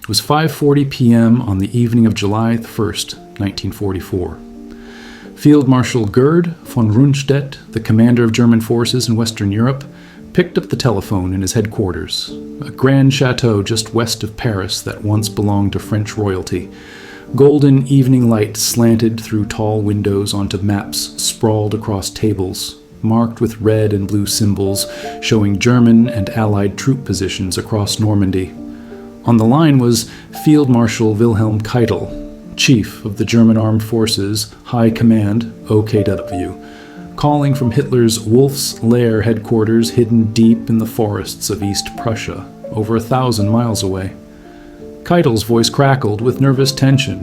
It was 5:40 p.m. on the evening of July 1st, 1944. Field Marshal Gerd von Rundstedt, the commander of German forces in Western Europe, picked up the telephone in his headquarters, a grand chateau just west of Paris that once belonged to French royalty. Golden evening light slanted through tall windows onto maps sprawled across tables, marked with red and blue symbols showing German and Allied troop positions across Normandy. On the line was Field Marshal Wilhelm Keitel, Chief of the German Armed Forces High Command, OKW, calling from Hitler's Wolf's Lair headquarters hidden deep in the forests of East Prussia, over 1,000 miles away. Keitel's voice crackled with nervous tension.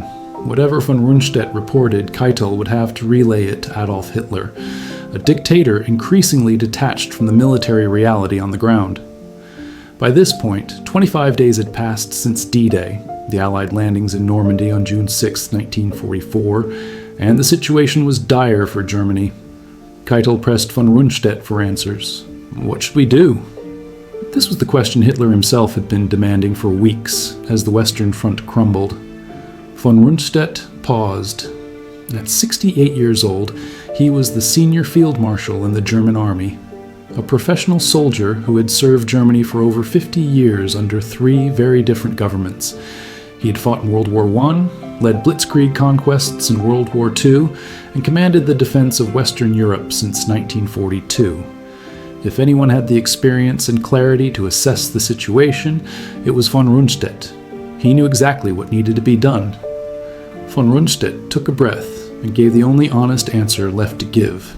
Whatever von Rundstedt reported, Keitel would have to relay it to Adolf Hitler, a dictator increasingly detached from the military reality on the ground. By this point, 25 days had passed since D-Day, the Allied landings in Normandy on June 6, 1944, and the situation was dire for Germany. Keitel pressed von Rundstedt for answers. What should we do? This was the question Hitler himself had been demanding for weeks as the Western Front crumbled. Von Rundstedt paused. At 68 years old, he was the senior field marshal in the German army, a professional soldier who had served Germany for over 50 years under 3 very different governments. He had fought in World War I, led blitzkrieg conquests in World War II, and commanded the defense of Western Europe since 1942. If anyone had the experience and clarity to assess the situation, it was von Rundstedt. He knew exactly what needed to be done. Von Rundstedt took a breath and gave the only honest answer left to give.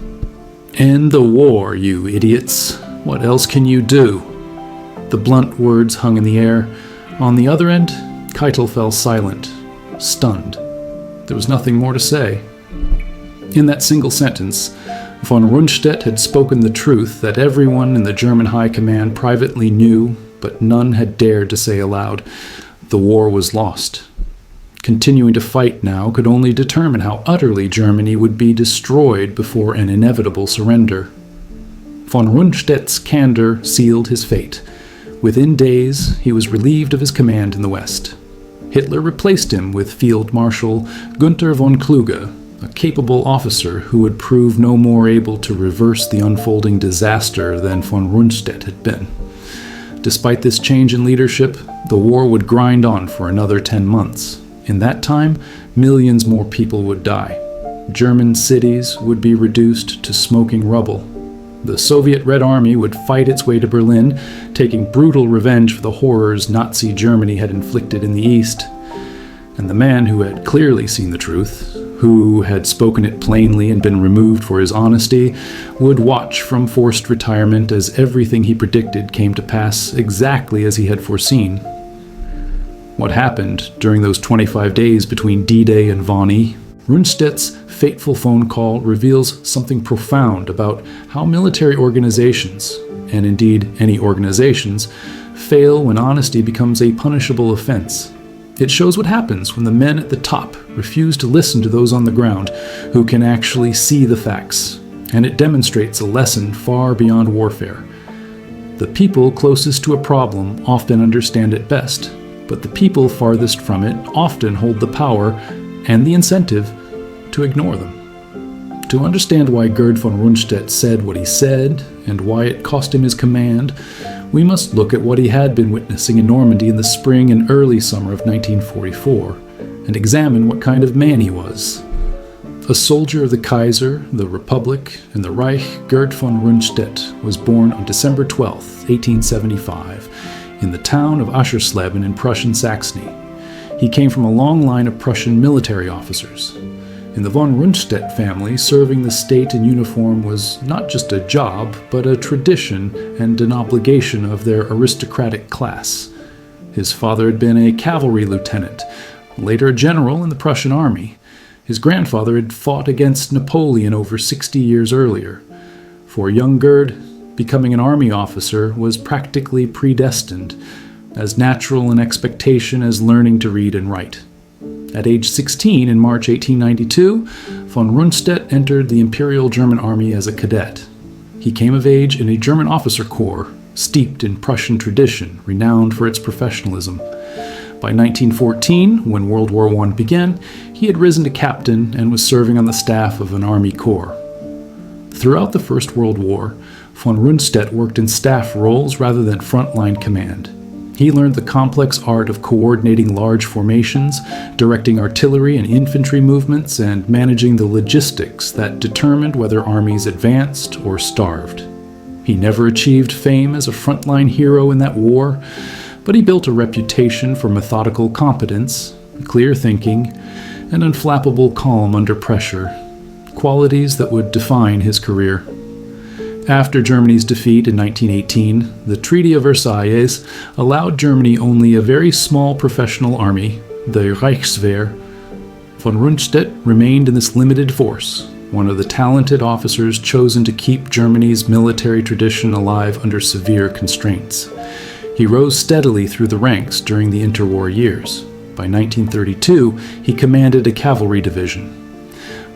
"End the war, you idiots. What else can you do?" The blunt words hung in the air. On the other end, Keitel fell silent, stunned. There was nothing more to say. In that single sentence, von Rundstedt had spoken the truth that everyone in the German High Command privately knew, but none had dared to say aloud. The war was lost. Continuing to fight now could only determine how utterly Germany would be destroyed before an inevitable surrender. Von Rundstedt's candor sealed his fate. Within days, he was relieved of his command in the West. Hitler replaced him with Field Marshal Günther von Kluge, a capable officer who would prove no more able to reverse the unfolding disaster than von Rundstedt had been. Despite this change in leadership, the war would grind on for another 10 months. In that time, millions more people would die. German cities would be reduced to smoking rubble. The Soviet Red Army would fight its way to Berlin, taking brutal revenge for the horrors Nazi Germany had inflicted in the East. And the man who had clearly seen the truth, who had spoken it plainly and been removed for his honesty, would watch from forced retirement as everything he predicted came to pass exactly as he had foreseen. What happened during those 25 days between D-Day and WWII? Rundstedt's fateful phone call reveals something profound about how military organizations, and indeed any organizations, fail when honesty becomes a punishable offense. It shows what happens when the men at the top refuse to listen to those on the ground who can actually see the facts, and it demonstrates a lesson far beyond warfare. The people closest to a problem often understand it best, but the people farthest from it often hold the power and the incentive to ignore them. To understand why Gerd von Rundstedt said what he said, and why it cost him his command, we must look at what he had been witnessing in Normandy in the spring and early summer of 1944, and examine what kind of man he was. A soldier of the Kaiser, the Republic, and the Reich, Gerd von Rundstedt was born on December 12, 1875, in the town of Aschersleben in Prussian Saxony. He came from a long line of Prussian military officers. In the von Rundstedt family, serving the state in uniform was not just a job, but a tradition and an obligation of their aristocratic class. His father had been a cavalry lieutenant, later a general in the Prussian army. His grandfather had fought against Napoleon over 60 years earlier. For young Gerd, becoming an army officer was practically predestined, as natural an expectation as learning to read and write. At age 16 in March 1892, von Rundstedt entered the Imperial German Army as a cadet. He came of age in a German officer corps, steeped in Prussian tradition, renowned for its professionalism. By 1914, when World War I began, he had risen to captain and was serving on the staff of an army corps. Throughout the First World War, von Rundstedt worked in staff roles rather than frontline command. He learned the complex art of coordinating large formations, directing artillery and infantry movements, and managing the logistics that determined whether armies advanced or starved. He never achieved fame as a frontline hero in that war, but he built a reputation for methodical competence, clear thinking, and unflappable calm under pressure, qualities that would define his career. After Germany's defeat in 1918, the Treaty of Versailles allowed Germany only a very small professional army, the Reichswehr. Von Rundstedt remained in this limited force, one of the talented officers chosen to keep Germany's military tradition alive under severe constraints. He rose steadily through the ranks during the interwar years. By 1932, he commanded a cavalry division.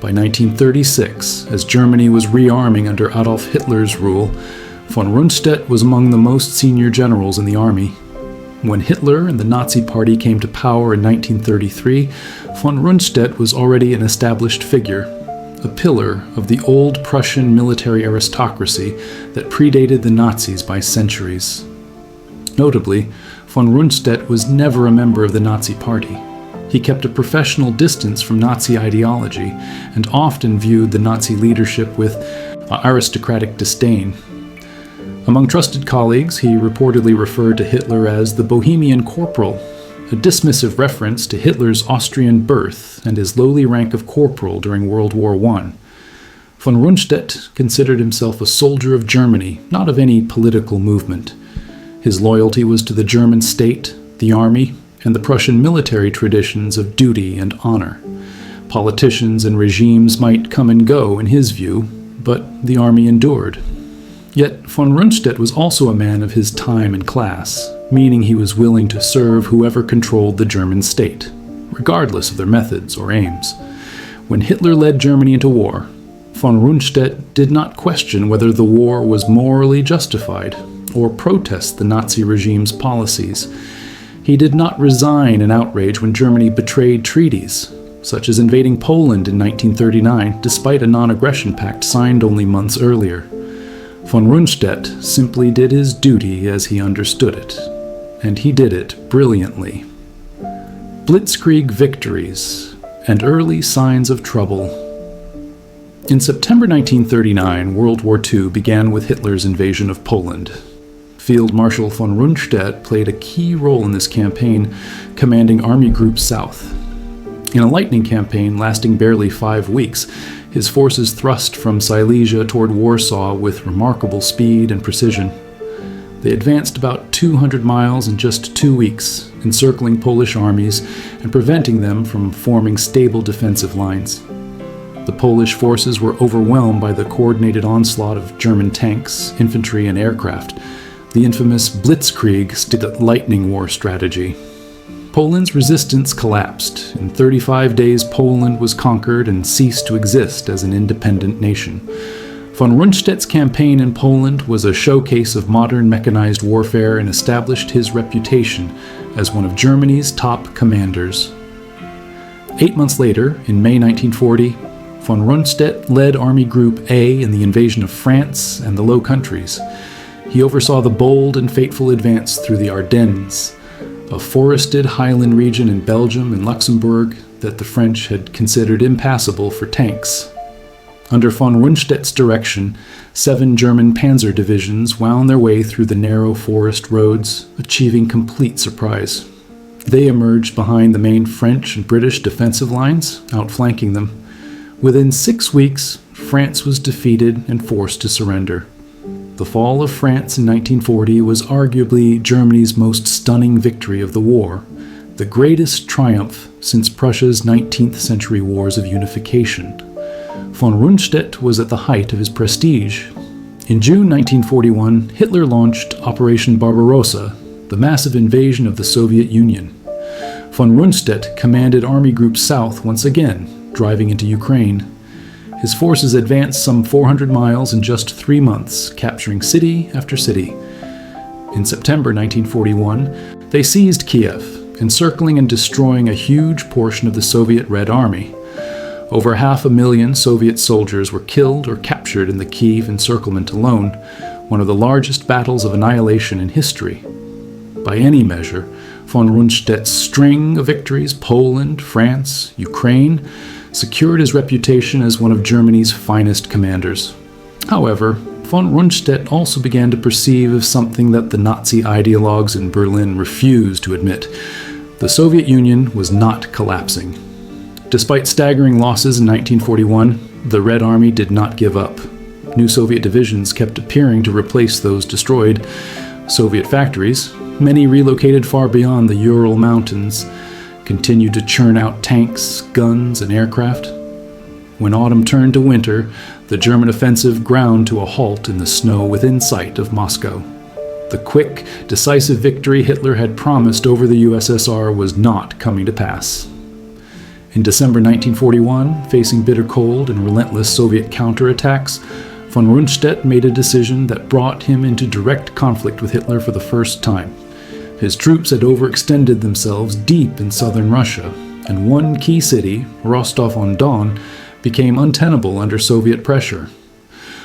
By 1936, as Germany was rearming under Adolf Hitler's rule, von Rundstedt was among the most senior generals in the army. When Hitler and the Nazi Party came to power in 1933, von Rundstedt was already an established figure, a pillar of the old Prussian military aristocracy that predated the Nazis by centuries. Notably, von Rundstedt was never a member of the Nazi Party. He kept a professional distance from Nazi ideology and often viewed the Nazi leadership with aristocratic disdain. Among trusted colleagues, he reportedly referred to Hitler as the Bohemian Corporal, a dismissive reference to Hitler's Austrian birth and his lowly rank of corporal during World War I. Von Rundstedt considered himself a soldier of Germany, not of any political movement. His loyalty was to the German state, the army, and the Prussian military traditions of duty and honor. Politicians and regimes might come and go in his view, but the army endured. Yet von Rundstedt was also a man of his time and class, meaning he was willing to serve whoever controlled the German state, regardless of their methods or aims. When Hitler led Germany into war, von Rundstedt did not question whether the war was morally justified or protest the Nazi regime's policies. He did not resign in outrage when Germany betrayed treaties, such as invading Poland in 1939, despite a non-aggression pact signed only months earlier. Von Rundstedt simply did his duty as he understood it, and he did it brilliantly. Blitzkrieg victories and early signs of trouble. In September 1939, World War II began with Hitler's invasion of Poland. Field Marshal von Rundstedt played a key role in this campaign, commanding Army Group South. In a lightning campaign lasting barely 5 weeks, his forces thrust from Silesia toward Warsaw with remarkable speed and precision. They advanced about 200 miles in just 2 weeks, encircling Polish armies and preventing them from forming stable defensive lines. The Polish forces were overwhelmed by the coordinated onslaught of German tanks, infantry, and aircraft. The infamous Blitzkrieg lightning war strategy. Poland's resistance collapsed. In 35 days, Poland was conquered and ceased to exist as an independent nation. Von Rundstedt's campaign in Poland was a showcase of modern mechanized warfare and established his reputation as one of Germany's top commanders. 8 months later, in May 1940, von Rundstedt led Army Group A in the invasion of France and the Low Countries. He oversaw the bold and fateful advance through the Ardennes, a forested highland region in Belgium and Luxembourg that the French had considered impassable for tanks. Under von Rundstedt's direction, 7 German panzer divisions wound their way through the narrow forest roads, achieving complete surprise. They emerged behind the main French and British defensive lines, outflanking them. Within 6 weeks, France was defeated and forced to surrender. The fall of France in 1940 was arguably Germany's most stunning victory of the war, the greatest triumph since Prussia's 19th century wars of unification. Von Rundstedt was at the height of his prestige. In June 1941, Hitler launched Operation Barbarossa, the massive invasion of the Soviet Union. Von Rundstedt commanded Army Group South once again, driving into Ukraine. His forces advanced some 400 miles in just 3 months, capturing city after city. In September 1941, they seized Kiev encircling and destroying a huge portion of the Soviet Red Army. Over 500,000 Soviet soldiers were killed or captured in the Kiev encirclement alone, one of the largest battles of annihilation in history. By any measure, von Rundstedt's string of victories, Poland, France, Ukraine, secured his reputation as one of Germany's finest commanders. However, von Rundstedt also began to perceive something that the Nazi ideologues in Berlin refused to admit. The Soviet Union was not collapsing. Despite staggering losses in 1941, the Red Army did not give up. New Soviet divisions kept appearing to replace those destroyed. Soviet factories, many relocated far beyond the Ural Mountains, continued to churn out tanks, guns, and aircraft. When autumn turned to winter, the German offensive ground to a halt in the snow within sight of Moscow. The quick, decisive victory Hitler had promised over the USSR was not coming to pass. In December 1941, facing bitter cold and relentless Soviet counterattacks, von Rundstedt made a decision that brought him into direct conflict with Hitler for the first time. His troops had overextended themselves deep in southern Russia, and one key city, Rostov-on-Don, became untenable under Soviet pressure.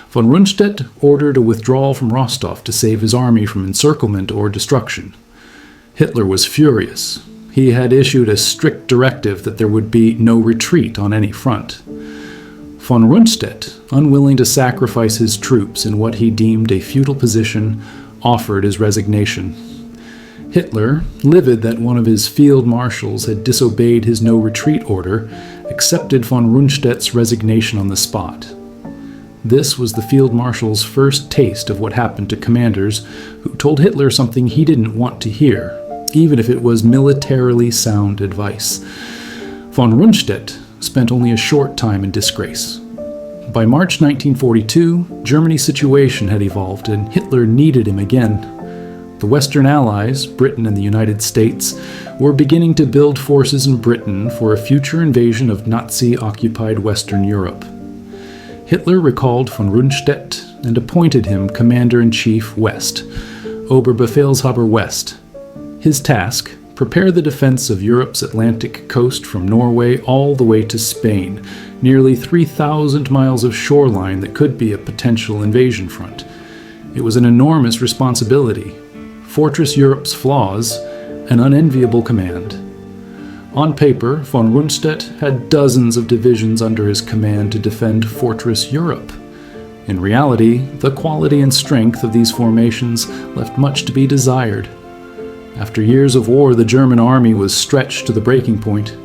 Von Rundstedt ordered a withdrawal from Rostov to save his army from encirclement or destruction. Hitler was furious. He had issued a strict directive that there would be no retreat on any front. Von Rundstedt, unwilling to sacrifice his troops in what he deemed a futile position, offered his resignation. Hitler, livid that one of his field marshals had disobeyed his no-retreat order, accepted von Rundstedt's resignation on the spot. This was the field marshal's first taste of what happened to commanders who told Hitler something he didn't want to hear, even if it was militarily sound advice. Von Rundstedt spent only a short time in disgrace. By March 1942, Germany's situation had evolved and Hitler needed him again. The Western Allies, Britain and the United States, were beginning to build forces in Britain for a future invasion of Nazi-occupied Western Europe. Hitler recalled von Rundstedt and appointed him Commander-in-Chief West, Oberbefehlshaber West. His task, prepare the defense of Europe's Atlantic coast from Norway all the way to Spain, nearly 3,000 miles of shoreline that could be a potential invasion front. It was an enormous responsibility. Fortress Europe's flaws, an unenviable command. On paper, von Rundstedt had dozens of divisions under his command to defend Fortress Europe. In reality, the quality and strength of these formations left much to be desired. After years of war, the German army was stretched to the breaking point.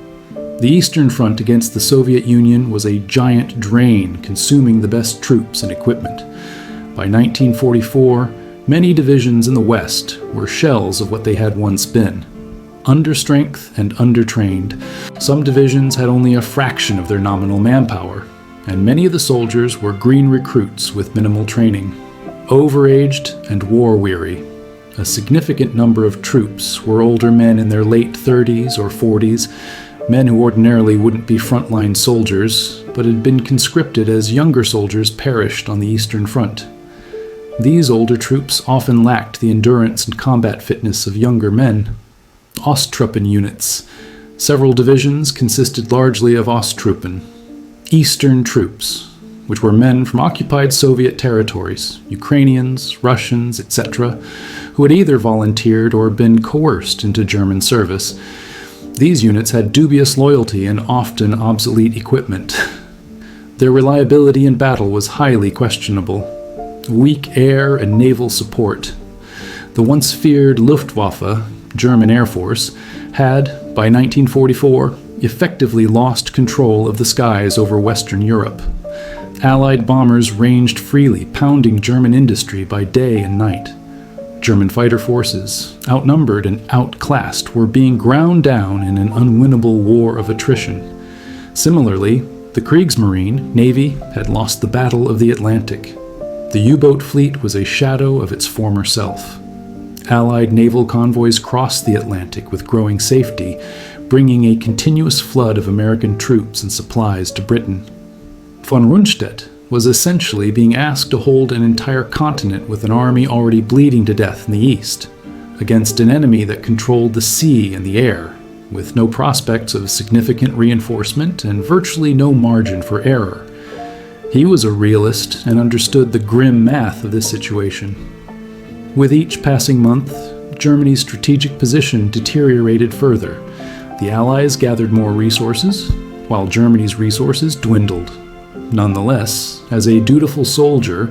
The Eastern Front against the Soviet Union was a giant drain, consuming the best troops and equipment. By 1944, many divisions in the West were shells of what they had once been. Understrength and undertrained, some divisions had only a fraction of their nominal manpower, and many of the soldiers were green recruits with minimal training. Overaged and war-weary, a significant number of troops were older men in their late 30s or 40s, men who ordinarily wouldn't be frontline soldiers, but had been conscripted as younger soldiers perished on the Eastern Front. These older troops often lacked the endurance and combat fitness of younger men. Osttruppen units. Several divisions consisted largely of Osttruppen, Eastern troops, which were men from occupied Soviet territories, Ukrainians, Russians, etc., who had either volunteered or been coerced into German service. These units had dubious loyalty and often obsolete equipment. Their reliability in battle was highly questionable. Weak air and naval support. The once feared Luftwaffe, German Air Force, had, by 1944, effectively lost control of the skies over Western Europe. Allied bombers ranged freely, pounding German industry by day and night. German fighter forces, outnumbered and outclassed, were being ground down in an unwinnable war of attrition. Similarly, the Kriegsmarine Navy had lost the Battle of the Atlantic. The U-boat fleet was a shadow of its former self. Allied naval convoys crossed the Atlantic with growing safety, bringing a continuous flood of American troops and supplies to Britain. Von Rundstedt was essentially being asked to hold an entire continent with an army already bleeding to death in the east, against an enemy that controlled the sea and the air, with no prospects of significant reinforcement and virtually no margin for error. He was a realist and understood the grim math of this situation. With each passing month, Germany's strategic position deteriorated further. The Allies gathered more resources, while Germany's resources dwindled. Nonetheless, as a dutiful soldier,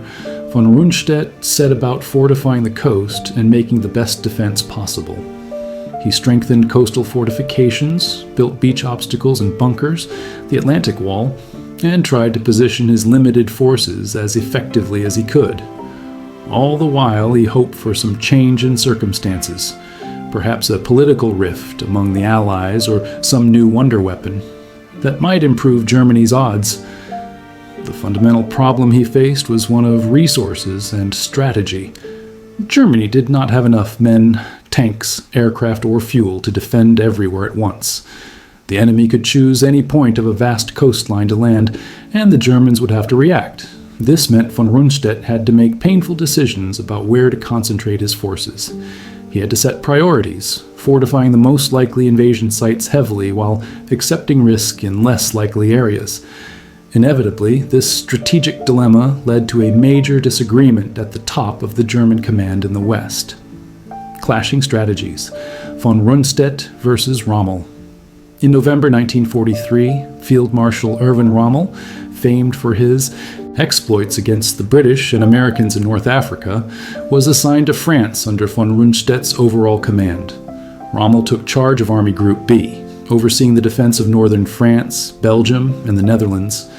von Rundstedt set about fortifying the coast and making the best defense possible. He strengthened coastal fortifications, built beach obstacles and bunkers, the Atlantic Wall, and tried to position his limited forces as effectively as he could. All the while, he hoped for some change in circumstances, perhaps a political rift among the Allies or some new wonder weapon that might improve Germany's odds. The fundamental problem he faced was one of resources and strategy. Germany did not have enough men, tanks, aircraft, or fuel to defend everywhere at once. The enemy could choose any point of a vast coastline to land, and the Germans would have to react. This meant von Rundstedt had to make painful decisions about where to concentrate his forces. He had to set priorities, fortifying the most likely invasion sites heavily while accepting risk in less likely areas. Inevitably, this strategic dilemma led to a major disagreement at the top of the German command in the West. Clashing strategies: von Rundstedt versus Rommel. In November 1943, Field Marshal Erwin Rommel, famed for his exploits against the British and Americans in North Africa, was assigned to France under von Rundstedt's overall command. Rommel took charge of Army Group B, overseeing the defense of northern France, Belgium, and the Netherlands.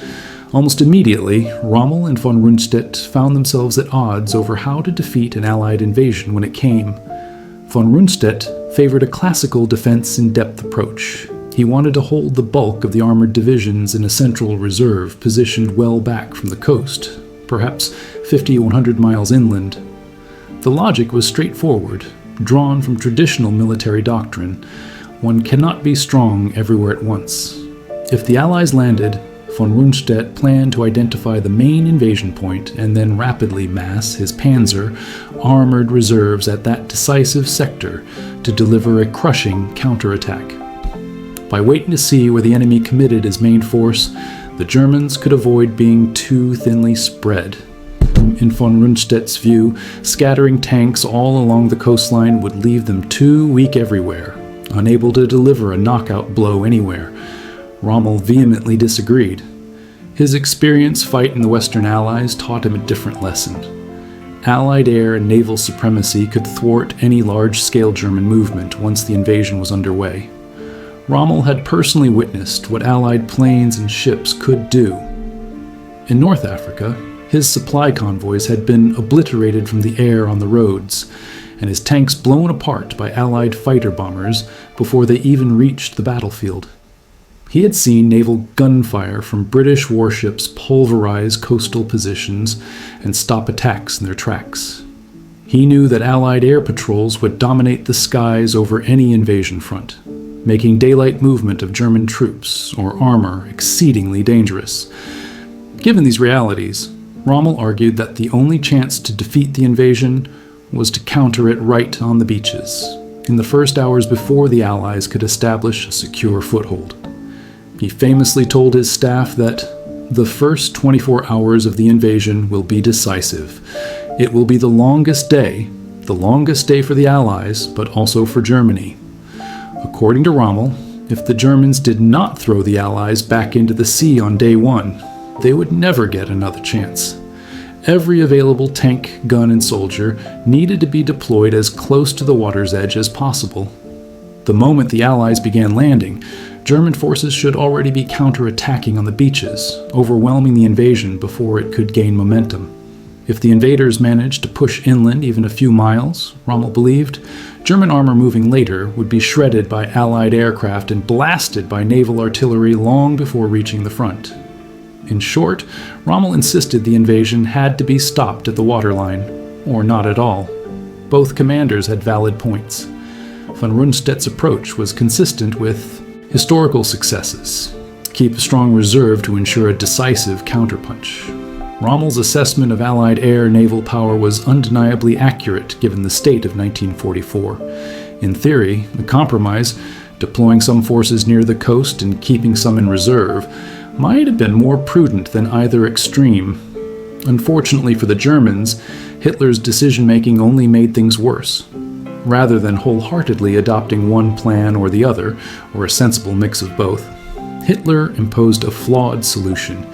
Almost immediately, Rommel and von Rundstedt found themselves at odds over how to defeat an Allied invasion when it came. Von Rundstedt favored a classical defense-in-depth approach. He wanted to hold the bulk of the armored divisions in a central reserve positioned well back from the coast, perhaps 100 miles inland. The logic was straightforward, drawn from traditional military doctrine. One cannot be strong everywhere at once. If the Allies landed, von Rundstedt planned to identify the main invasion point and then rapidly mass his panzer, armored reserves at that decisive sector to deliver a crushing counterattack. By waiting to see where the enemy committed his main force, the Germans could avoid being too thinly spread. In von Rundstedt's view, scattering tanks all along the coastline would leave them too weak everywhere, unable to deliver a knockout blow anywhere. Rommel vehemently disagreed. His experience fighting the Western Allies taught him a different lesson. Allied air and naval supremacy could thwart any large-scale German movement once the invasion was underway. Rommel had personally witnessed what Allied planes and ships could do. In North Africa, his supply convoys had been obliterated from the air on the roads, and his tanks blown apart by Allied fighter bombers before they even reached the battlefield. He had seen naval gunfire from British warships pulverize coastal positions and stop attacks in their tracks. He knew that Allied air patrols would dominate the skies over any invasion front, making daylight movement of German troops or armor exceedingly dangerous. Given these realities, Rommel argued that the only chance to defeat the invasion was to counter it right on the beaches, in the first hours before the Allies could establish a secure foothold. He famously told his staff that the first 24 hours of the invasion will be decisive. It will be the longest day for the Allies, but also for Germany. According to Rommel, if the Germans did not throw the Allies back into the sea on day one, they would never get another chance. Every available tank, gun, and soldier needed to be deployed as close to the water's edge as possible. The moment the Allies began landing, German forces should already be counterattacking on the beaches, overwhelming the invasion before it could gain momentum. If the invaders managed to push inland even a few miles, Rommel believed, German armor moving later would be shredded by Allied aircraft and blasted by naval artillery long before reaching the front. In short, Rommel insisted the invasion had to be stopped at the waterline, or not at all. Both commanders had valid points. Von Rundstedt's approach was consistent with historical successes. Keep a strong reserve to ensure a decisive counterpunch. Rommel's assessment of Allied air naval power was undeniably accurate given the state of 1944. In theory, the compromise, deploying some forces near the coast and keeping some in reserve, might have been more prudent than either extreme. Unfortunately for the Germans, Hitler's decision-making only made things worse. Rather than wholeheartedly adopting one plan or the other, or a sensible mix of both, Hitler imposed a flawed solution.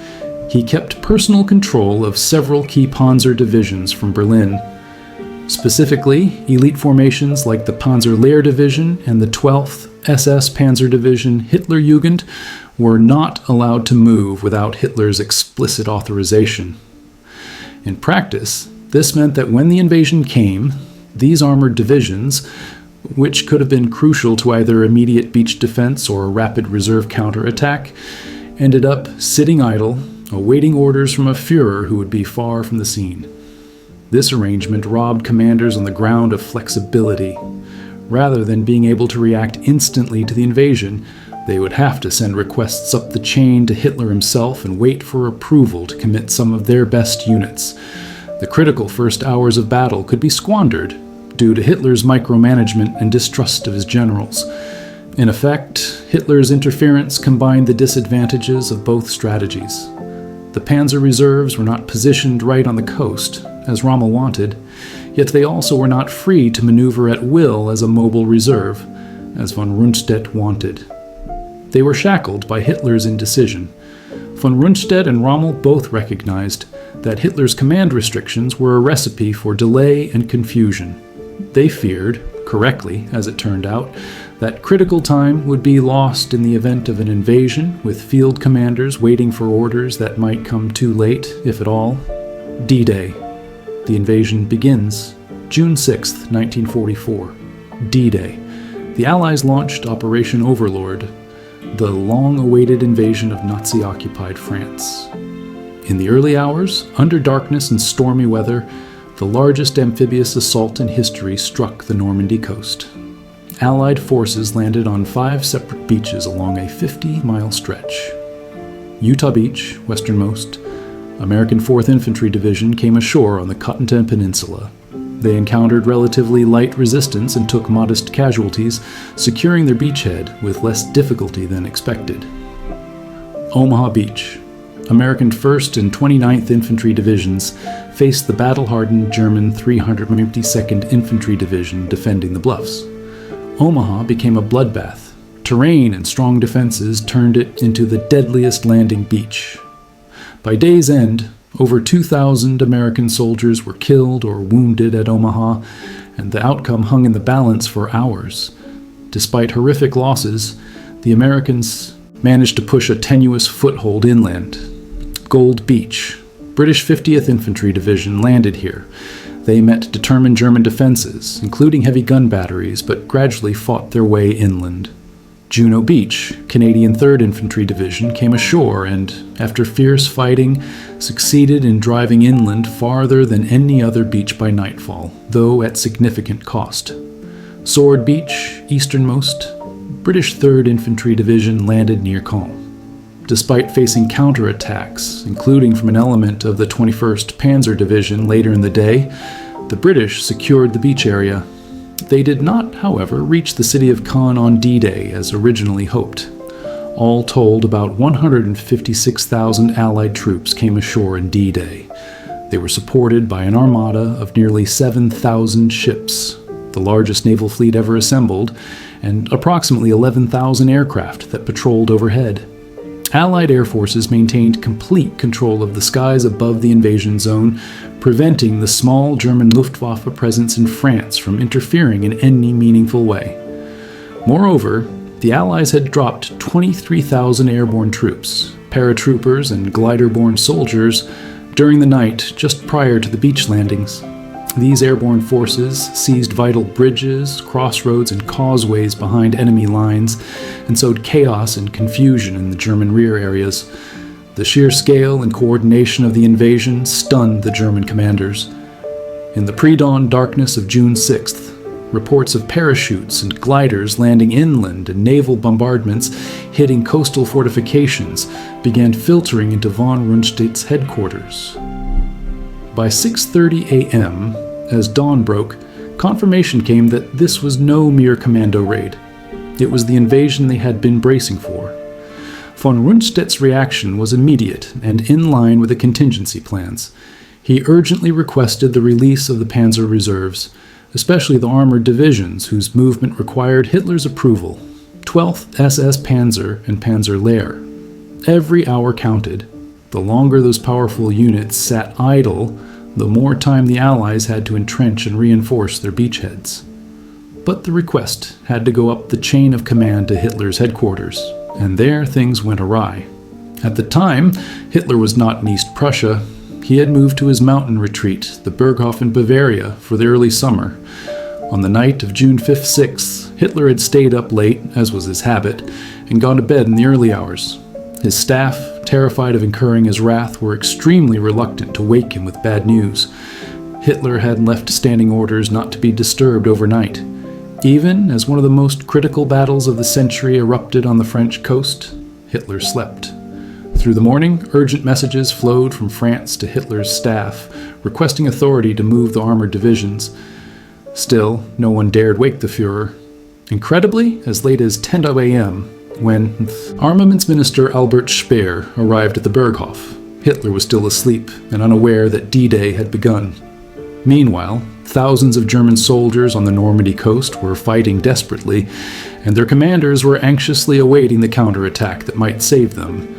He kept personal control of several key Panzer divisions from Berlin. Specifically, elite formations like the Panzer Lehr Division and the 12th SS Panzer Division Hitlerjugend were not allowed to move without Hitler's explicit authorization. In practice, this meant that when the invasion came, these armored divisions, which could have been crucial to either immediate beach defense or a rapid reserve counterattack, ended up sitting idle, awaiting orders from a Führer who would be far from the scene. This arrangement robbed commanders on the ground of flexibility. Rather than being able to react instantly to the invasion, they would have to send requests up the chain to Hitler himself and wait for approval to commit some of their best units. The critical first hours of battle could be squandered due to Hitler's micromanagement and distrust of his generals. In effect, Hitler's interference combined the disadvantages of both strategies. The Panzer reserves were not positioned right on the coast, as Rommel wanted, yet they also were not free to maneuver at will as a mobile reserve, as von Rundstedt wanted. They were shackled by Hitler's indecision. Von Rundstedt and Rommel both recognized that Hitler's command restrictions were a recipe for delay and confusion. They feared, correctly as it turned out, that critical time would be lost in the event of an invasion, with field commanders waiting for orders that might come too late, if at all. D-Day. The invasion begins June 6, 1944. D-Day. The Allies launched Operation Overlord, the long-awaited invasion of Nazi-occupied France. In the early hours, under darkness and stormy weather, the largest amphibious assault in history struck the Normandy coast. Allied forces landed on 5 separate beaches along a 50-mile stretch. Utah Beach, westernmost, American 4th Infantry Division came ashore on the Cotentin Peninsula. They encountered relatively light resistance and took modest casualties, securing their beachhead with less difficulty than expected. Omaha Beach. American 1st and 29th Infantry Divisions faced the battle-hardened German 352nd Infantry Division defending the bluffs. Omaha became a bloodbath. Terrain and strong defenses turned it into the deadliest landing beach. By day's end, over 2,000 American soldiers were killed or wounded at Omaha, and the outcome hung in the balance for hours. Despite horrific losses, the Americans managed to push a tenuous foothold inland. Gold Beach. British 50th Infantry Division landed here. They met determined German defenses, including heavy gun batteries, but gradually fought their way inland. Juno Beach, Canadian 3rd Infantry Division, came ashore and, after fierce fighting, succeeded in driving inland farther than any other beach by nightfall, though at significant cost. Sword Beach, easternmost, British 3rd Infantry Division landed near Caen. Despite facing counterattacks, including from an element of the 21st Panzer Division later in the day, the British secured the beach area. They did not, however, reach the city of Caen on D-Day as originally hoped. All told, about 156,000 Allied troops came ashore in D-Day. They were supported by an armada of nearly 7,000 ships, the largest naval fleet ever assembled, and approximately 11,000 aircraft that patrolled overhead. Allied air forces maintained complete control of the skies above the invasion zone, preventing the small German Luftwaffe presence in France from interfering in any meaningful way. Moreover, the Allies had dropped 23,000 airborne troops, paratroopers and glider-borne soldiers, during the night just prior to the beach landings. These airborne forces seized vital bridges, crossroads, and causeways behind enemy lines, and sowed chaos and confusion in the German rear areas. The sheer scale and coordination of the invasion stunned the German commanders. In the pre-dawn darkness of June 6th, Reports of parachutes and gliders landing inland and naval bombardments hitting coastal fortifications began filtering into von Rundstedt's headquarters. By 6:30 a.m., as dawn broke, confirmation came that this was no mere commando raid. It was the invasion they had been bracing for. Von Rundstedt's reaction was immediate and in line with the contingency plans. He urgently requested the release of the panzer reserves, especially the armored divisions whose movement required Hitler's approval, 12th SS Panzer and Panzer Lehr. Every hour counted. The longer those powerful units sat idle, the more time the Allies had to entrench and reinforce their beachheads. But the request had to go up the chain of command to Hitler's headquarters, and there things went awry. At the time, Hitler was not in East Prussia. He had moved to his mountain retreat, the Berghof in Bavaria, for the early summer. On the night of June 5th, 6th, Hitler had stayed up late, as was his habit, and gone to bed in the early hours. His staff, terrified of incurring his wrath, were extremely reluctant to wake him with bad news. Hitler had left standing orders not to be disturbed overnight. Even as one of the most critical battles of the century erupted on the French coast, Hitler slept. Through the morning, urgent messages flowed from France to Hitler's staff, requesting authority to move the armored divisions. Still, no one dared wake the Führer. Incredibly, as late as 10 a.m., when Armaments Minister Albert Speer arrived at the Berghof, Hitler was still asleep and unaware that D-Day had begun. Meanwhile, thousands of German soldiers on the Normandy coast were fighting desperately, and their commanders were anxiously awaiting the counterattack that might save them.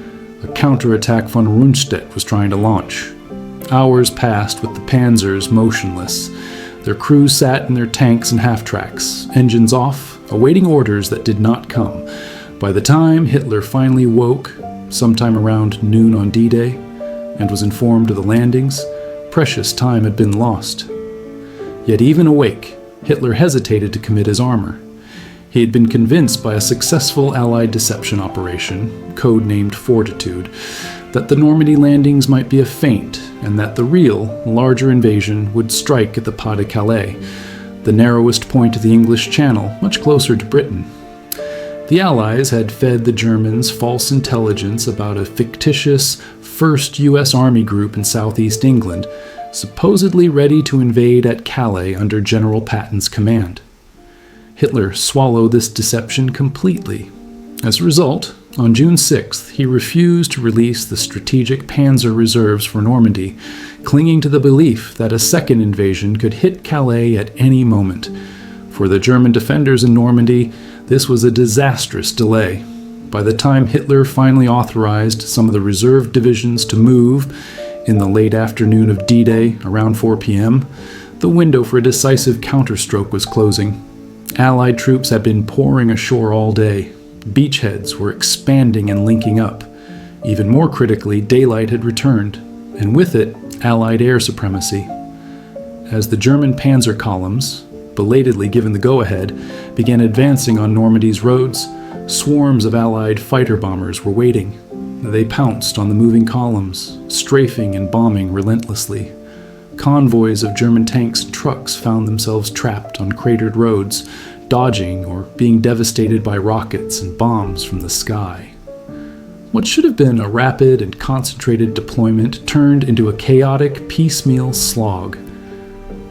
A counterattack von Rundstedt was trying to launch. Hours passed with the panzers motionless. Their crews sat in their tanks and half-tracks, engines off, awaiting orders that did not come. By the time Hitler finally woke, sometime around noon on D-Day, and was informed of the landings, precious time had been lost. Yet even awake, Hitler hesitated to commit his armor. He had been convinced by a successful Allied deception operation, codenamed Fortitude, that the Normandy landings might be a feint, and that the real, larger invasion would strike at the Pas de Calais, the narrowest point of the English Channel, much closer to Britain. The Allies had fed the Germans false intelligence about a fictitious 1st U.S. Army group in southeast England, supposedly ready to invade at Calais under General Patton's command. Hitler swallowed this deception completely. As a result, on June 6th, he refused to release the strategic panzer reserves for Normandy, clinging to the belief that a second invasion could hit Calais at any moment. For the German defenders in Normandy, this was a disastrous delay. By the time Hitler finally authorized some of the reserve divisions to move, in the late afternoon of D-Day, around 4 p.m., the window for a decisive counterstroke was closing. Allied troops had been pouring ashore all day. Beachheads were expanding and linking up. Even more critically, daylight had returned, and with it, Allied air supremacy. As the German panzer columns, belatedly given the go-ahead, began advancing on Normandy's roads, swarms of Allied fighter bombers were waiting. They pounced on the moving columns, strafing and bombing relentlessly. Convoys of German tanks and trucks found themselves trapped on cratered roads, dodging or being devastated by rockets and bombs from the sky. What should have been a rapid and concentrated deployment turned into a chaotic, piecemeal slog.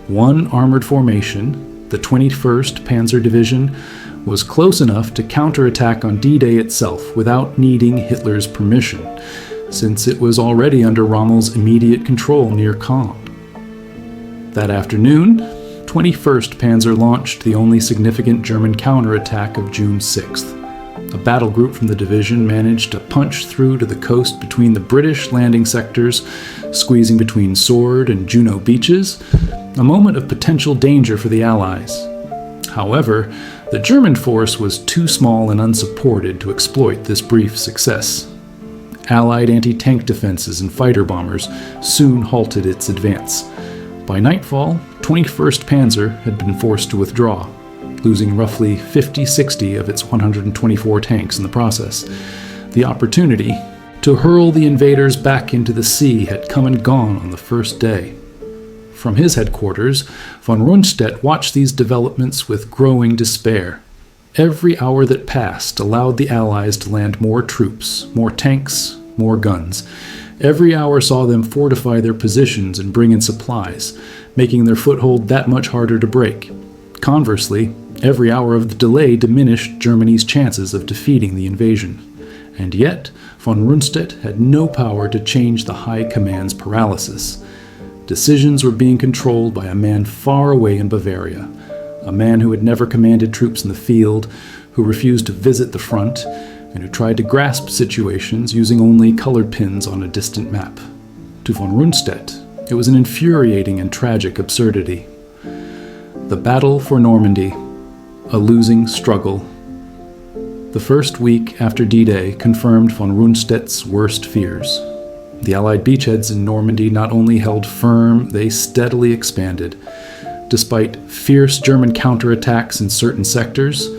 One armored formation, the 21st Panzer Division, was close enough to counterattack on D-Day itself without needing Hitler's permission, since it was already under Rommel's immediate control near Caen. That afternoon, 21st Panzer launched the only significant German counterattack of June 6th. A battle group from the division managed to punch through to the coast between the British landing sectors, squeezing between Sword and Juno beaches, a moment of potential danger for the Allies. However, the German force was too small and unsupported to exploit this brief success. Allied anti-tank defenses and fighter bombers soon halted its advance. By nightfall, 21st Panzer had been forced to withdraw, losing roughly 50-60 of its 124 tanks in the process. The opportunity to hurl the invaders back into the sea had come and gone on the first day. From his headquarters, von Rundstedt watched these developments with growing despair. Every hour that passed allowed the Allies to land more troops, more tanks, more guns. Every hour saw them fortify their positions and bring in supplies, making their foothold that much harder to break. Conversely, every hour of the delay diminished Germany's chances of defeating the invasion. And yet, von Rundstedt had no power to change the High Command's paralysis. Decisions were being controlled by a man far away in Bavaria, a man who had never commanded troops in the field, who refused to visit the front, and who tried to grasp situations using only colored pins on a distant map. To von Rundstedt, it was an infuriating and tragic absurdity. The battle for Normandy, a losing struggle. The first week after D-Day confirmed von Rundstedt's worst fears. The Allied beachheads in Normandy not only held firm, they steadily expanded. Despite fierce German counterattacks in certain sectors,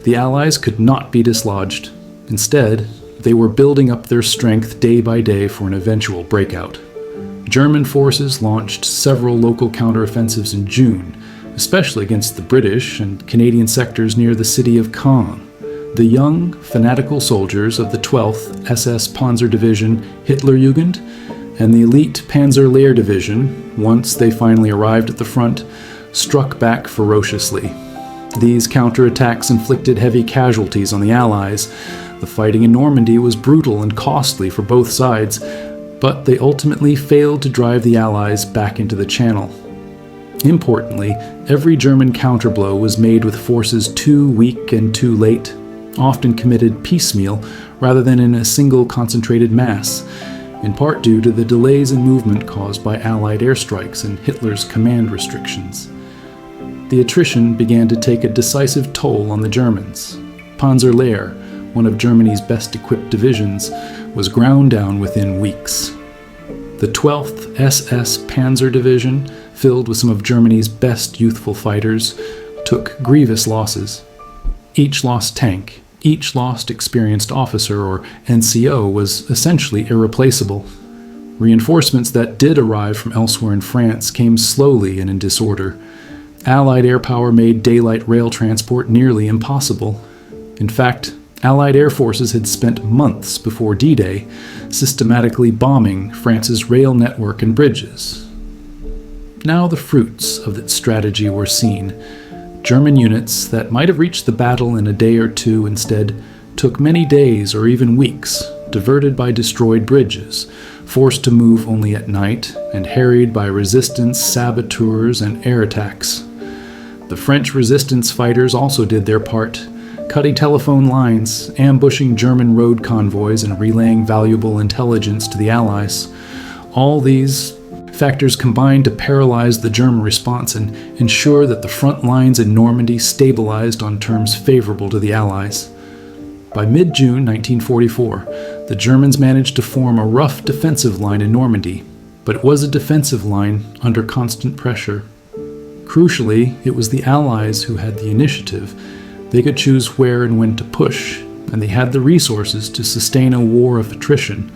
the Allies could not be dislodged. Instead, they were building up their strength day by day for an eventual breakout. German forces launched several local counteroffensives in June, especially against the British and Canadian sectors near the city of Caen. The young, fanatical soldiers of the 12th SS Panzer Division Hitlerjugend and the elite Panzerlehr Division, once they finally arrived at the front, struck back ferociously. These counterattacks inflicted heavy casualties on the Allies. The fighting in Normandy was brutal and costly for both sides, but they ultimately failed to drive the Allies back into the Channel. Importantly, every German counterblow was made with forces too weak and too late, often committed piecemeal rather than in a single concentrated mass, in part due to the delays in movement caused by Allied airstrikes and Hitler's command restrictions. The attrition began to take a decisive toll on the Germans. Panzerlehr, one of Germany's best-equipped divisions, was ground down within weeks. The 12th SS Panzer Division, filled with some of Germany's best youthful fighters, took grievous losses. Each lost tank, each lost experienced officer or NCO was essentially irreplaceable. Reinforcements that did arrive from elsewhere in France came slowly and in disorder. Allied air power made daylight rail transport nearly impossible. In fact, Allied air forces had spent months before D-Day systematically bombing France's rail network and bridges. Now the fruits of that strategy were seen. German units that might have reached the battle in a day or two instead took many days or even weeks, diverted by destroyed bridges, forced to move only at night, and harried by resistance, saboteurs, and air attacks. The French resistance fighters also did their part, cutting telephone lines, ambushing German road convoys, and relaying valuable intelligence to the Allies. All these factors combined to paralyze the German response and ensure that the front lines in Normandy stabilized on terms favorable to the Allies. By mid-June 1944, the Germans managed to form a rough defensive line in Normandy, but it was a defensive line under constant pressure. Crucially, it was the Allies who had the initiative. They could choose where and when to push, and they had the resources to sustain a war of attrition.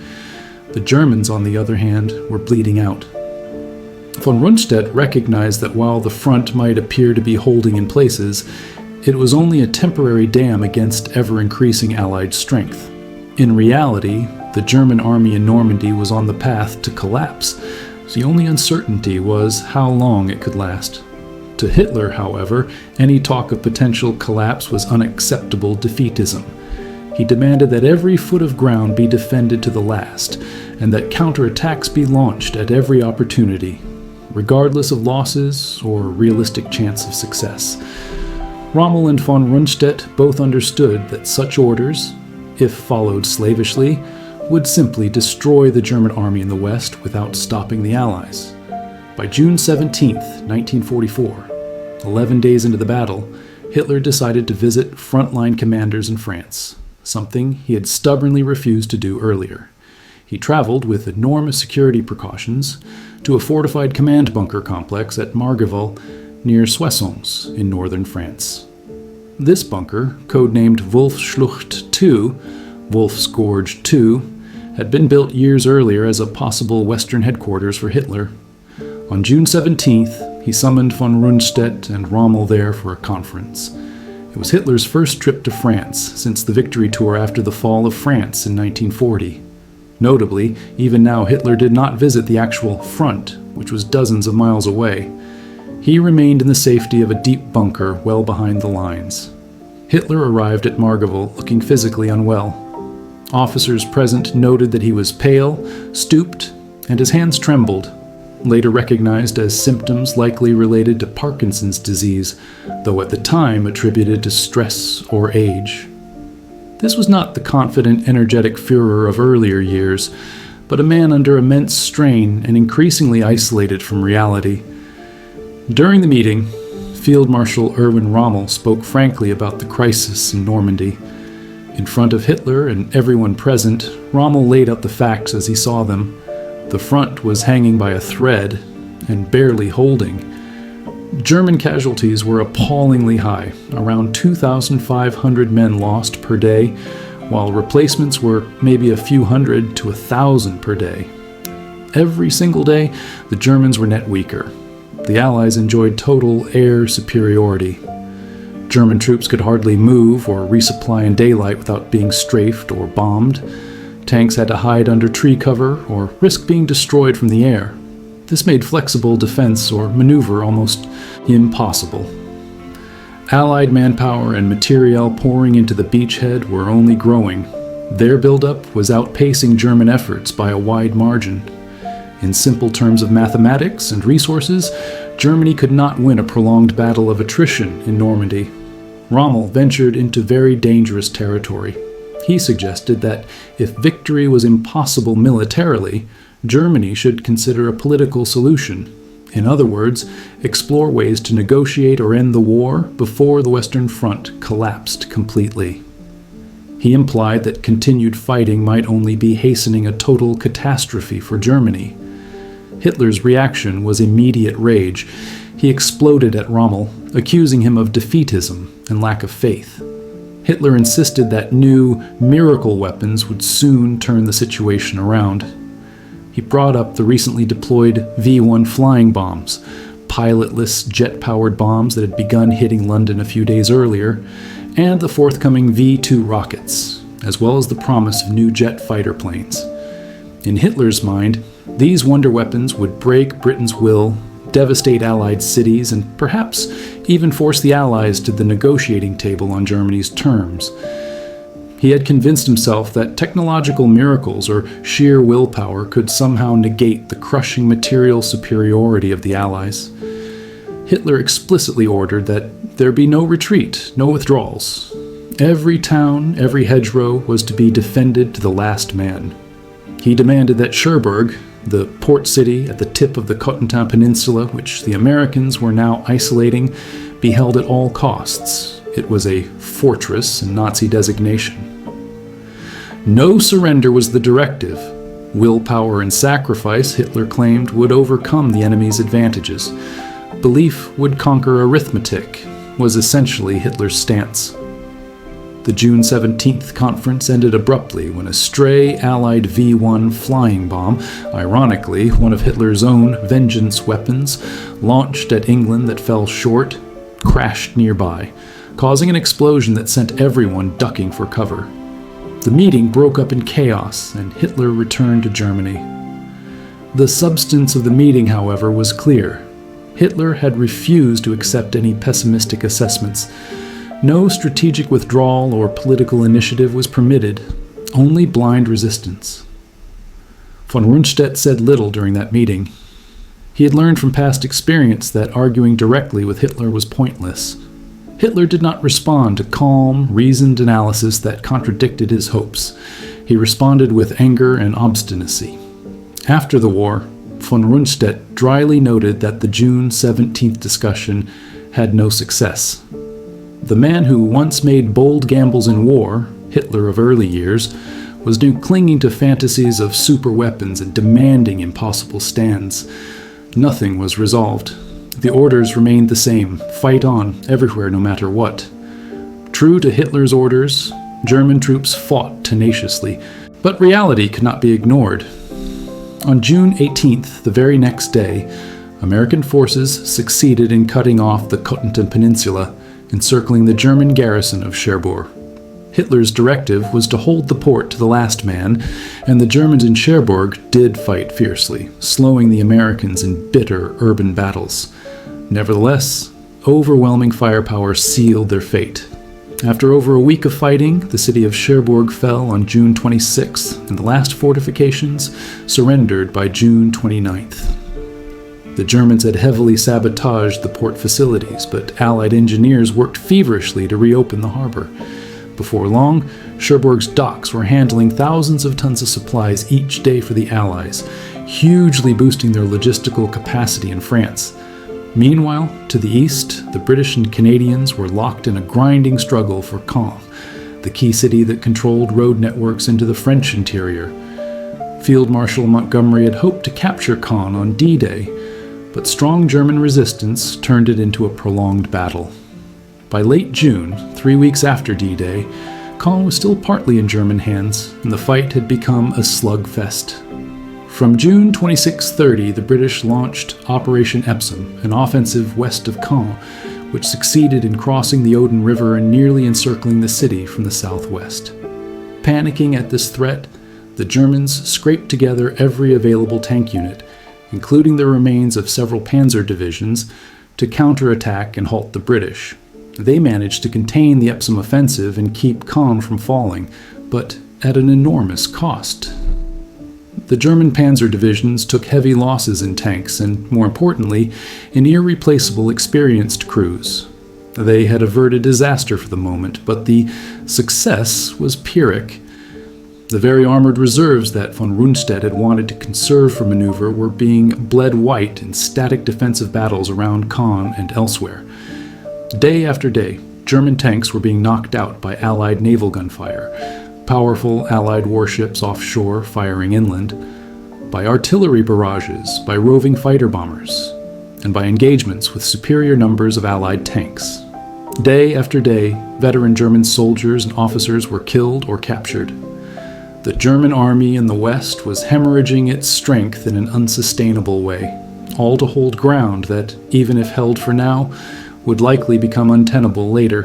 The Germans, on the other hand, were bleeding out. Von Rundstedt recognized that while the front might appear to be holding in places, it was only a temporary dam against ever-increasing Allied strength. In reality, the German army in Normandy was on the path to collapse. The only uncertainty was how long it could last. To Hitler, however, any talk of potential collapse was unacceptable defeatism. He demanded that every foot of ground be defended to the last, and that counterattacks be launched at every opportunity, regardless of losses or realistic chance of success. Rommel and von Rundstedt both understood that such orders, if followed slavishly, would simply destroy the German army in the West without stopping the Allies. By June 17, 1944, 11 days into the battle, Hitler decided to visit frontline commanders in France, something he had stubbornly refused to do earlier. He traveled with enormous security precautions to a fortified command bunker complex at Margeval near Soissons in northern France. This bunker, codenamed Wolfsschlucht II, Wolf's Gorge II, had been built years earlier as a possible western headquarters for Hitler. On June 17th, he summoned von Rundstedt and Rommel there for a conference. It was Hitler's first trip to France since the victory tour after the fall of France in 1940. Notably, even now Hitler did not visit the actual front, which was dozens of miles away. He remained in the safety of a deep bunker well behind the lines. Hitler arrived at Margaville looking physically unwell. Officers present noted that he was pale, stooped, and his hands trembled, later recognized as symptoms likely related to Parkinson's disease, though at the time attributed to stress or age. This was not the confident, energetic Führer of earlier years, but a man under immense strain and increasingly isolated from reality. During the meeting, Field Marshal Erwin Rommel spoke frankly about the crisis in Normandy. In front of Hitler and everyone present, Rommel laid out the facts as he saw them. The front was hanging by a thread and barely holding. German casualties were appallingly high, around 2,500 men lost per day, while replacements were maybe a few hundred to 1,000 per day. Every single day, the Germans were net weaker. The Allies enjoyed total air superiority. German troops could hardly move or resupply in daylight without being strafed or bombed. Tanks had to hide under tree cover or risk being destroyed from the air. This made flexible defense or maneuver almost impossible. Allied manpower and materiel pouring into the beachhead were only growing. Their buildup was outpacing German efforts by a wide margin. In simple terms of mathematics and resources, Germany could not win a prolonged battle of attrition in Normandy. Rommel ventured into very dangerous territory. He suggested that if victory was impossible militarily, Germany should consider a political solution. In other words, explore ways to negotiate or end the war before the Western Front collapsed completely. He implied that continued fighting might only be hastening a total catastrophe for Germany. Hitler's reaction was immediate rage. He exploded at Rommel, accusing him of defeatism and lack of faith. Hitler insisted that new miracle weapons would soon turn the situation around. He brought up the recently deployed V-1 flying bombs, pilotless jet-powered bombs that had begun hitting London a few days earlier, and the forthcoming V-2 rockets, as well as the promise of new jet fighter planes. In Hitler's mind, these wonder weapons would break Britain's will, devastate Allied cities, and perhaps even force the Allies to the negotiating table on Germany's terms. He had convinced himself that technological miracles or sheer willpower could somehow negate the crushing material superiority of the Allies. Hitler explicitly ordered that there be no retreat, no withdrawals. Every town, every hedgerow was to be defended to the last man. He demanded that Cherbourg, the port city at the tip of the Cotentin Peninsula, which the Americans were now isolating, be held at all costs. It was a fortress and Nazi designation. No surrender was the directive. Willpower and sacrifice, Hitler claimed, would overcome the enemy's advantages. Belief would conquer arithmetic, was essentially Hitler's stance. The June 17th conference ended abruptly when a stray Allied V-1 flying bomb, ironically one of Hitler's own vengeance weapons, launched at England that fell short, crashed nearby, causing an explosion that sent everyone ducking for cover. The meeting broke up in chaos, and Hitler returned to Germany. The substance of the meeting, however, was clear. Hitler had refused to accept any pessimistic assessments. No strategic withdrawal or political initiative was permitted, only blind resistance. Von Rundstedt said little during that meeting. He had learned from past experience that arguing directly with Hitler was pointless. Hitler did not respond to calm, reasoned analysis that contradicted his hopes. He responded with anger and obstinacy. After the war, von Rundstedt dryly noted that the June 17th discussion had no success. The man who once made bold gambles in war, Hitler of early years, was now clinging to fantasies of super weapons and demanding impossible stands. Nothing was resolved. The orders remained the same: fight on, everywhere, no matter what. True to Hitler's orders, German troops fought tenaciously, but reality could not be ignored. On June 18th, the very next day, American forces succeeded in cutting off the Cotentin Peninsula, encircling the German garrison of Cherbourg. Hitler's directive was to hold the port to the last man, and the Germans in Cherbourg did fight fiercely, slowing the Americans in bitter urban battles. Nevertheless, overwhelming firepower sealed their fate. After over a week of fighting, the city of Cherbourg fell on June 26th, and the last fortifications surrendered by June 29th. The Germans had heavily sabotaged the port facilities, but Allied engineers worked feverishly to reopen the harbor. Before long, Cherbourg's docks were handling thousands of tons of supplies each day for the Allies, hugely boosting their logistical capacity in France. Meanwhile, to the east, the British and Canadians were locked in a grinding struggle for Caen, the key city that controlled road networks into the French interior. Field Marshal Montgomery had hoped to capture Caen on D-Day, but strong German resistance turned it into a prolonged battle. By late June, 3 weeks after D-Day, Caen was still partly in German hands, and the fight had become a slugfest. From June 26-30, the British launched Operation Epsom, an offensive west of Caen, which succeeded in crossing the Odin River and nearly encircling the city from the southwest. Panicking at this threat, the Germans scraped together every available tank unit, including the remains of several panzer divisions, to counterattack and halt the British. They managed to contain the Epsom offensive and keep Caen from falling, but at an enormous cost. The German panzer divisions took heavy losses in tanks and, more importantly, in irreplaceable experienced crews. They had averted disaster for the moment, but the success was Pyrrhic. The very armored reserves that von Rundstedt had wanted to conserve for maneuver were being bled white in static defensive battles around Caen and elsewhere. Day after day, German tanks were being knocked out by Allied naval gunfire, powerful Allied warships offshore firing inland, by artillery barrages, by roving fighter bombers, and by engagements with superior numbers of Allied tanks. Day after day, veteran German soldiers and officers were killed or captured. The German army in the West was hemorrhaging its strength in an unsustainable way, all to hold ground that, even if held for now, would likely become untenable later.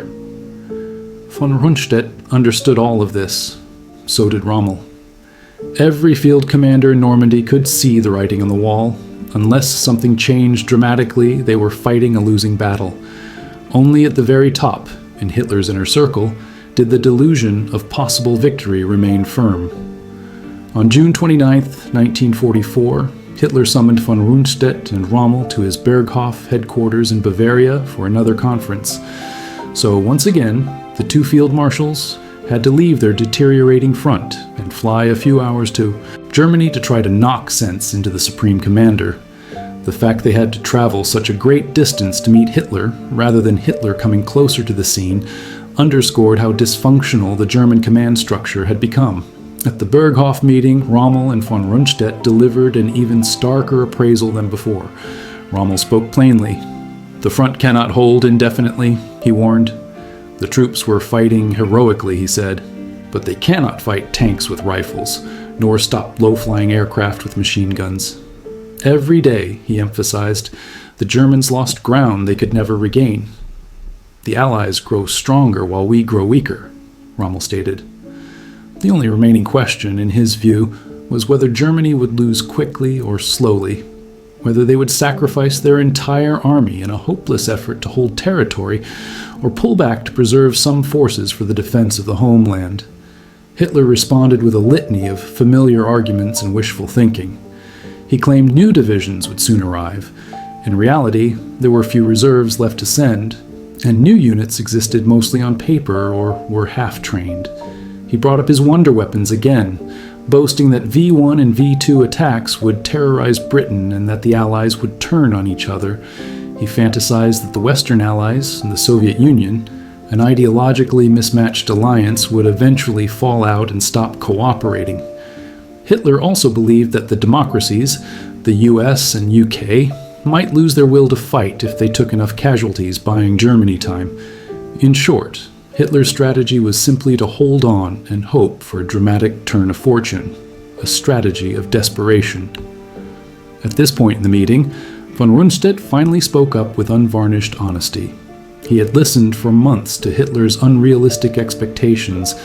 Von Rundstedt understood all of this. So did Rommel. Every field commander in Normandy could see the writing on the wall. Unless something changed dramatically, they were fighting a losing battle. Only at the very top, in Hitler's inner circle, did the delusion of possible victory remain firm. On June 29, 1944, Hitler summoned von Rundstedt and Rommel to his Berghof headquarters in Bavaria for another conference. So once again, the two field marshals had to leave their deteriorating front and fly a few hours to Germany to try to knock sense into the Supreme Commander. The fact they had to travel such a great distance to meet Hitler, rather than Hitler coming closer to the scene, underscored how dysfunctional the German command structure had become. At the Berghof meeting, Rommel and von Rundstedt delivered an even starker appraisal than before. Rommel spoke plainly. "The front cannot hold indefinitely," he warned. "The troops were fighting heroically," he said, "but they cannot fight tanks with rifles, nor stop low-flying aircraft with machine guns." Every day, he emphasized, the Germans lost ground they could never regain. "The Allies grow stronger while we grow weaker," Rommel stated. The only remaining question, in his view, was whether Germany would lose quickly or slowly, whether they would sacrifice their entire army in a hopeless effort to hold territory, or pull back to preserve some forces for the defense of the homeland. Hitler responded with a litany of familiar arguments and wishful thinking. He claimed new divisions would soon arrive. In reality, there were few reserves left to send, and new units existed mostly on paper or were half-trained. He brought up his wonder weapons again, boasting that V1 and V2 attacks would terrorize Britain and that the Allies would turn on each other. He fantasized that the Western Allies and the Soviet Union, an ideologically mismatched alliance, would eventually fall out and stop cooperating. Hitler also believed that the democracies, the US and UK, might lose their will to fight if they took enough casualties buying Germany time. In short, Hitler's strategy was simply to hold on and hope for a dramatic turn of fortune, a strategy of desperation. At this point in the meeting, Von Rundstedt finally spoke up with unvarnished honesty. He had listened for months to Hitler's unrealistic expectations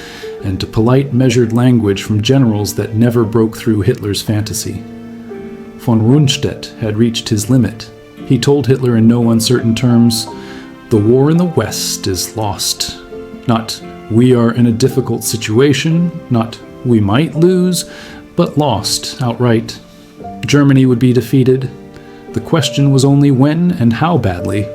and to polite, measured language from generals that never broke through Hitler's fantasy. Von Rundstedt had reached his limit. He told Hitler in no uncertain terms, "The war in the West is lost. Not, we are in a difficult situation, not, we might lose, but lost outright. Germany would be defeated. The question was only when and how badly."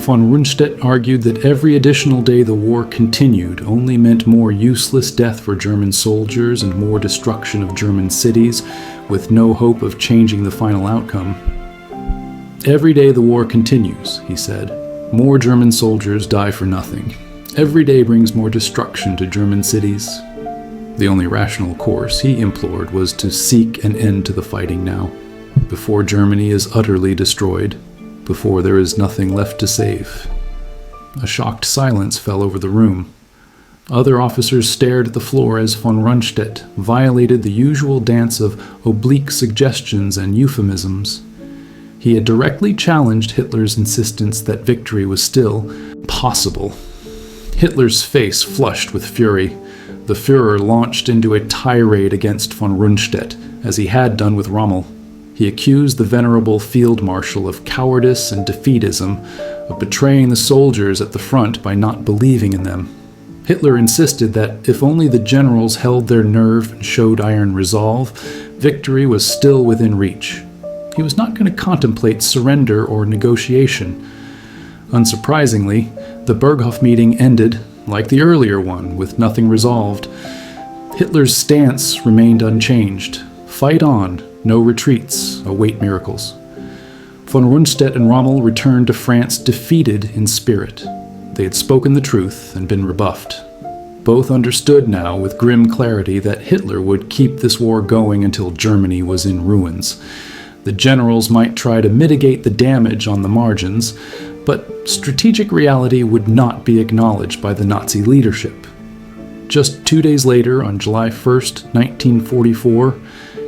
Von Rundstedt argued that every additional day the war continued only meant more useless death for German soldiers and more destruction of German cities, with no hope of changing the final outcome. "Every day the war continues," he said. "More German soldiers die for nothing. Every day brings more destruction to German cities." The only rational course, he implored, was to seek an end to the fighting now, before Germany is utterly destroyed, before there is nothing left to save. A shocked silence fell over the room. Other officers stared at the floor as von Rundstedt violated the usual dance of oblique suggestions and euphemisms. He had directly challenged Hitler's insistence that victory was still possible. Hitler's face flushed with fury. The Führer launched into a tirade against von Rundstedt, as he had done with Rommel. He accused the venerable field marshal of cowardice and defeatism, of betraying the soldiers at the front by not believing in them. Hitler insisted that if only the generals held their nerve and showed iron resolve, victory was still within reach. He was not going to contemplate surrender or negotiation. Unsurprisingly, the Berghof meeting ended, like the earlier one, with nothing resolved. Hitler's stance remained unchanged. Fight on, no retreats, await miracles. Von Rundstedt and Rommel returned to France defeated in spirit. They had spoken the truth and been rebuffed. Both understood now with grim clarity that Hitler would keep this war going until Germany was in ruins. The generals might try to mitigate the damage on the margins, but strategic reality would not be acknowledged by the Nazi leadership. Just 2 days later, on July 1st, 1944,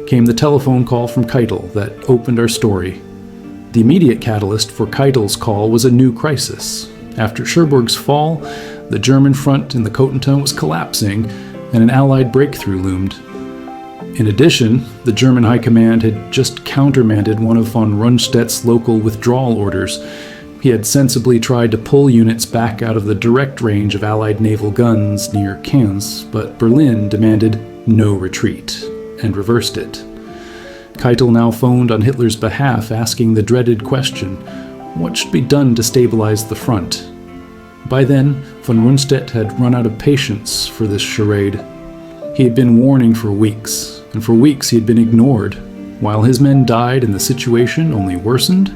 came the telephone call from Keitel that opened our story. The immediate catalyst for Keitel's call was a new crisis. After Cherbourg's fall, the German front in the Cotentin was collapsing, and an Allied breakthrough loomed. In addition, the German High Command had just countermanded one of von Rundstedt's local withdrawal orders. He had sensibly tried to pull units back out of the direct range of Allied naval guns near Cannes, but Berlin demanded no retreat and reversed it. Keitel now phoned on Hitler's behalf, asking the dreaded question, what should be done to stabilize the front? By then, von Rundstedt had run out of patience for this charade. He had been warning for weeks, and for weeks he had been ignored, while his men died and the situation only worsened.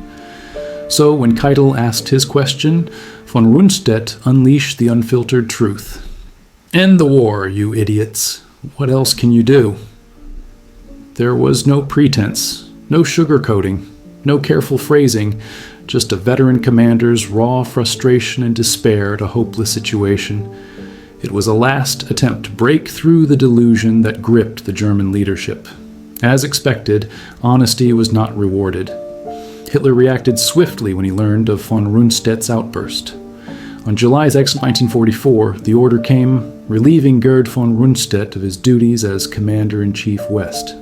So when Keitel asked his question, von Rundstedt unleashed the unfiltered truth. "End the war, you idiots. What else can you do?" There was no pretense, no sugarcoating, no careful phrasing, just a veteran commander's raw frustration and despair at a hopeless situation. It was a last attempt to break through the delusion that gripped the German leadership. As expected, honesty was not rewarded. Hitler reacted swiftly when he learned of von Rundstedt's outburst. On July 6, 1944, the order came relieving Gerd von Rundstedt of his duties as Commander-in-Chief West.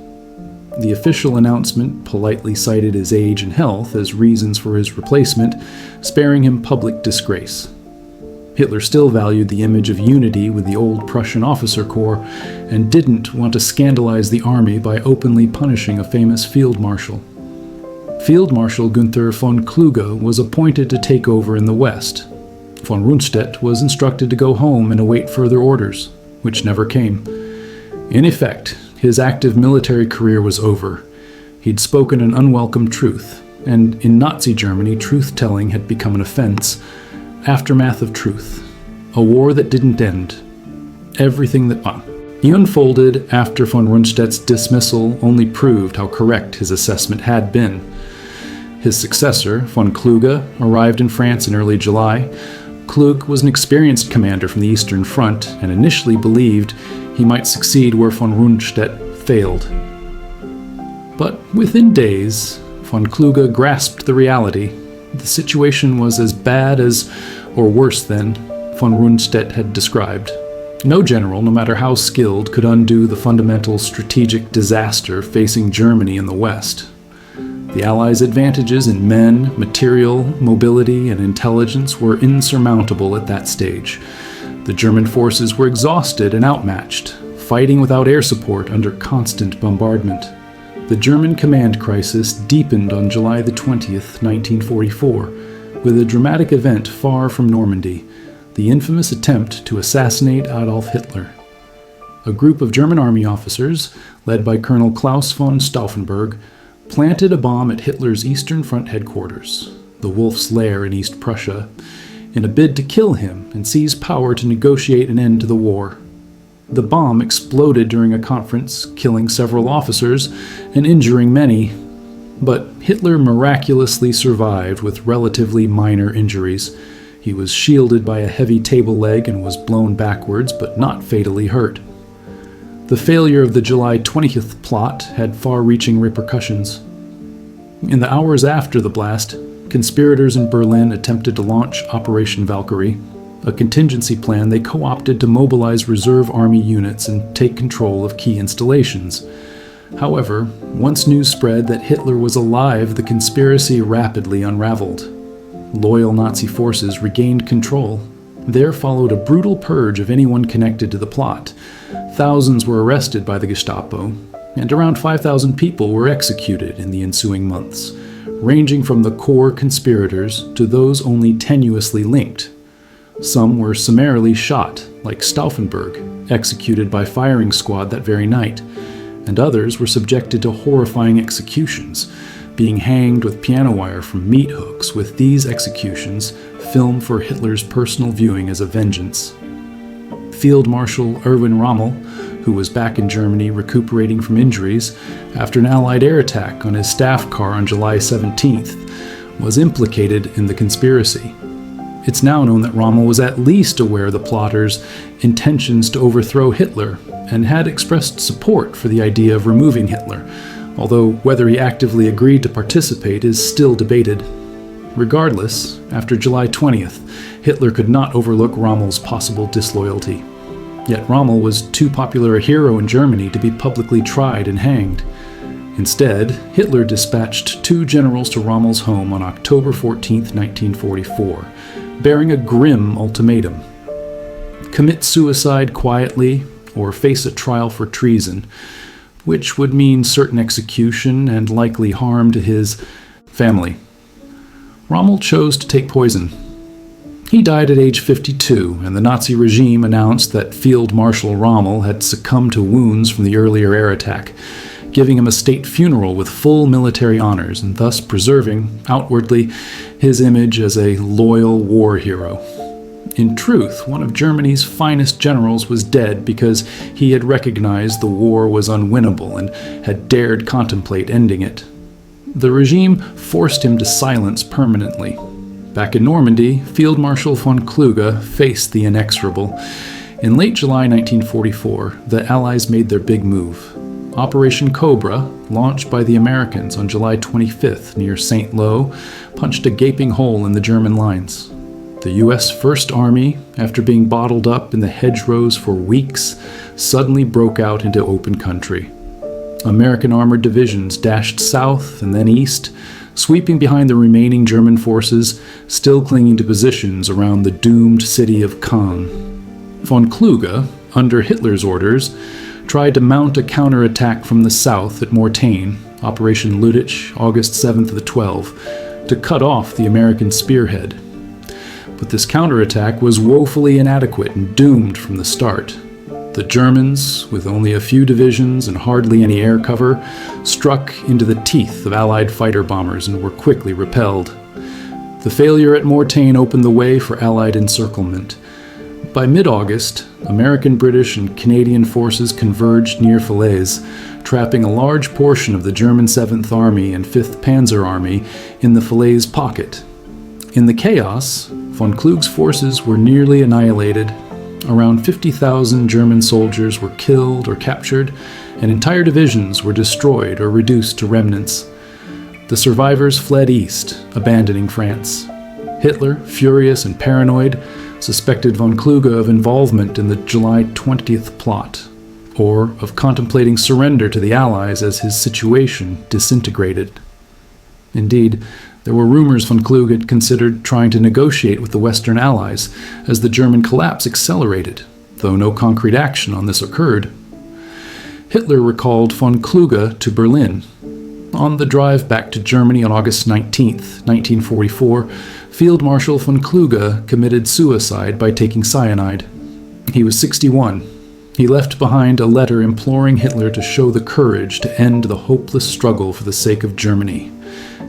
The official announcement politely cited his age and health as reasons for his replacement, sparing him public disgrace. Hitler still valued the image of unity with the old Prussian officer corps and didn't want to scandalize the army by openly punishing a famous field marshal. Field Marshal Günther von Kluge was appointed to take over in the West. Von Rundstedt was instructed to go home and await further orders, which never came. In effect, his active military career was over. He'd spoken an unwelcome truth, and in Nazi Germany, truth-telling had become an offense. Aftermath of truth. A war that didn't end. Everything that he unfolded after von Rundstedt's dismissal only proved how correct his assessment had been. His successor, von Kluge, arrived in France in early July. Kluge was an experienced commander from the Eastern Front and initially believed he might succeed where von Rundstedt failed. But within days, von Kluge grasped the reality. The situation was as bad as, or worse than, von Rundstedt had described. No general, no matter how skilled, could undo the fundamental strategic disaster facing Germany in the West. The Allies' advantages in men, material, mobility, and intelligence were insurmountable at that stage. The German forces were exhausted and outmatched, fighting without air support under constant bombardment. The German command crisis deepened on July the 20th, 1944, with a dramatic event far from Normandy, the infamous attempt to assassinate Adolf Hitler. A group of German army officers, led by Colonel Klaus von Stauffenberg, planted a bomb at Hitler's Eastern Front headquarters, the Wolf's Lair in East Prussia, in a bid to kill him and seize power to negotiate an end to the war. The bomb exploded during a conference, killing several officers and injuring many, but Hitler miraculously survived with relatively minor injuries. He was shielded by a heavy table leg and was blown backwards, but not fatally hurt. The failure of the July 20th plot had far-reaching repercussions. In the hours after the blast, conspirators in Berlin attempted to launch Operation Valkyrie, a contingency plan they co-opted to mobilize reserve army units and take control of key installations. However, once news spread that Hitler was alive, the conspiracy rapidly unraveled. Loyal Nazi forces regained control. There followed a brutal purge of anyone connected to the plot. Thousands were arrested by the Gestapo, and around 5,000 people were executed in the ensuing months, ranging from the core conspirators to those only tenuously linked. Some were summarily shot, like Stauffenberg, executed by firing squad that very night, and others were subjected to horrifying executions, being hanged with piano wire from meat hooks, with these executions filmed for Hitler's personal viewing as a vengeance. Field Marshal Erwin Rommel, who was back in Germany recuperating from injuries after an Allied air attack on his staff car on July 17th, was implicated in the conspiracy. It's now known that Rommel was at least aware of the plotters' intentions to overthrow Hitler and had expressed support for the idea of removing Hitler, although whether he actively agreed to participate is still debated. Regardless, after July 20th, Hitler could not overlook Rommel's possible disloyalty. Yet Rommel was too popular a hero in Germany to be publicly tried and hanged. Instead, Hitler dispatched 2 generals to Rommel's home on October 14, 1944, bearing a grim ultimatum: commit suicide quietly or face a trial for treason, which would mean certain execution and likely harm to his family. Rommel chose to take poison. He died at age 52, and the Nazi regime announced that Field Marshal Rommel had succumbed to wounds from the earlier air attack, giving him a state funeral with full military honors and thus preserving, outwardly, his image as a loyal war hero. In truth, one of Germany's finest generals was dead because he had recognized the war was unwinnable and had dared contemplate ending it. The regime forced him to silence permanently. Back in Normandy, Field Marshal von Kluge faced the inexorable. In late July 1944, the Allies made their big move. Operation Cobra, launched by the Americans on July 25th near St. Lo, punched a gaping hole in the German lines. The U.S. First Army, after being bottled up in the hedgerows for weeks, suddenly broke out into open country. American armored divisions dashed south and then east, sweeping behind the remaining German forces, still clinging to positions around the doomed city of Caen. Von Kluge, under Hitler's orders, tried to mount a counterattack from the south at Mortain, Operation Luttich, August 7th to 12, to cut off the American spearhead. But this counterattack was woefully inadequate and doomed from the start. The Germans, with only a few divisions and hardly any air cover, struck into the teeth of Allied fighter bombers and were quickly repelled. The failure at Mortain opened the way for Allied encirclement. By mid-August, American, British, and Canadian forces converged near Falaise, trapping a large portion of the German 7th Army and 5th Panzer Army in the Falaise pocket. In the chaos, von Kluge's forces were nearly annihilated. Around 50,000 German soldiers were killed or captured, and entire divisions were destroyed or reduced to remnants. The survivors fled east, abandoning France. Hitler, furious and paranoid, suspected von Kluge of involvement in the July 20th plot, or of contemplating surrender to the Allies as his situation disintegrated. Indeed, there were rumors von Kluge had considered trying to negotiate with the Western Allies as the German collapse accelerated, though no concrete action on this occurred. Hitler recalled von Kluge to Berlin. On the drive back to Germany on August 19, 1944, Field Marshal von Kluge committed suicide by taking cyanide. He was 61. He left behind a letter imploring Hitler to show the courage to end the hopeless struggle for the sake of Germany.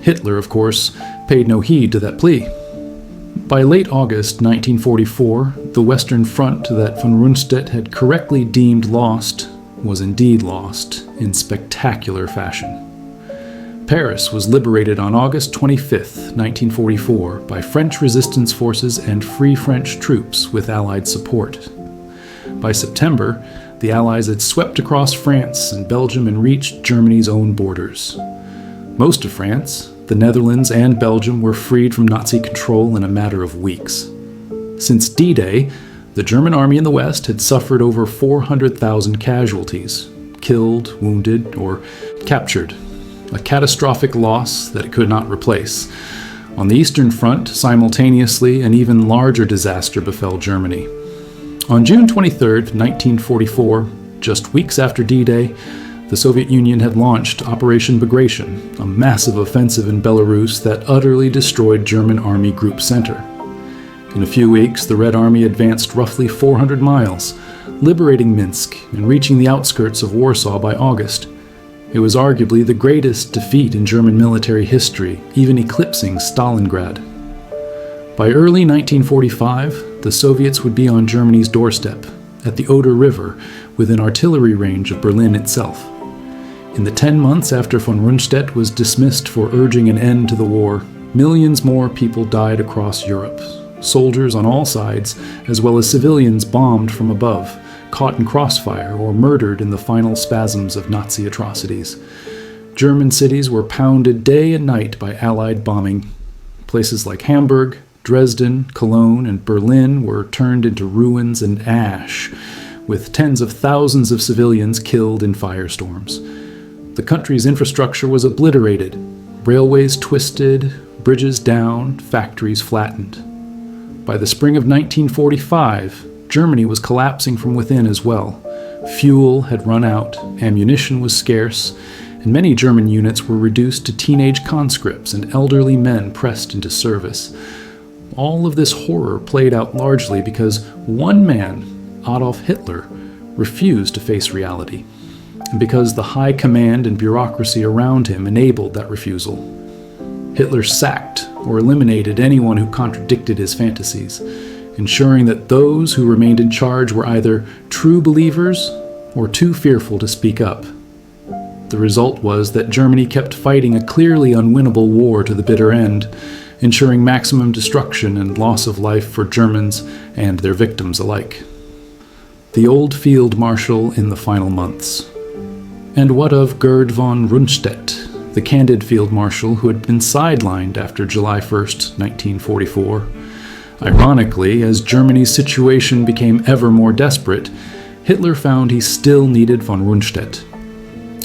Hitler, of course, paid no heed to that plea. By late August 1944, the Western Front that von Rundstedt had correctly deemed lost was indeed lost in spectacular fashion. Paris was liberated on August 25, 1944, by French resistance forces and Free French troops with Allied support. By September, the Allies had swept across France and Belgium and reached Germany's own borders. Most of France, the Netherlands, and Belgium were freed from Nazi control in a matter of weeks. Since D-Day, the German army in the West had suffered over 400,000 casualties, killed, wounded, or captured. A catastrophic loss that it could not replace. On the Eastern Front, simultaneously, an even larger disaster befell Germany. On June 23, 1944, just weeks after D-Day, the Soviet Union had launched Operation Bagration, a massive offensive in Belarus that utterly destroyed German Army Group Center. In a few weeks, the Red Army advanced roughly 400 miles, liberating Minsk and reaching the outskirts of Warsaw by August. It was arguably the greatest defeat in German military history, even eclipsing Stalingrad. By early 1945, the Soviets would be on Germany's doorstep, at the Oder River, within artillery range of Berlin itself. In the 10 months after von Rundstedt was dismissed for urging an end to the war, millions more people died across Europe, soldiers on all sides, as well as civilians bombed from above, caught in crossfire or murdered in the final spasms of Nazi atrocities. German cities were pounded day and night by Allied bombing. Places like Hamburg, Dresden, Cologne, and Berlin were turned into ruins and ash, with tens of thousands of civilians killed in firestorms. The country's infrastructure was obliterated, railways twisted, bridges down, factories flattened. By the spring of 1945, Germany was collapsing from within as well. Fuel had run out, ammunition was scarce, and many German units were reduced to teenage conscripts and elderly men pressed into service. All of this horror played out largely because one man, Adolf Hitler, refused to face reality, and because the high command and bureaucracy around him enabled that refusal. Hitler sacked or eliminated anyone who contradicted his fantasies, ensuring that those who remained in charge were either true believers or too fearful to speak up. The result was that Germany kept fighting a clearly unwinnable war to the bitter end, ensuring maximum destruction and loss of life for Germans and their victims alike. The old field marshal in the final months. And what of Gerd von Rundstedt, the candid field marshal who had been sidelined after July 1st, 1944? Ironically, as Germany's situation became ever more desperate, Hitler found he still needed von Rundstedt.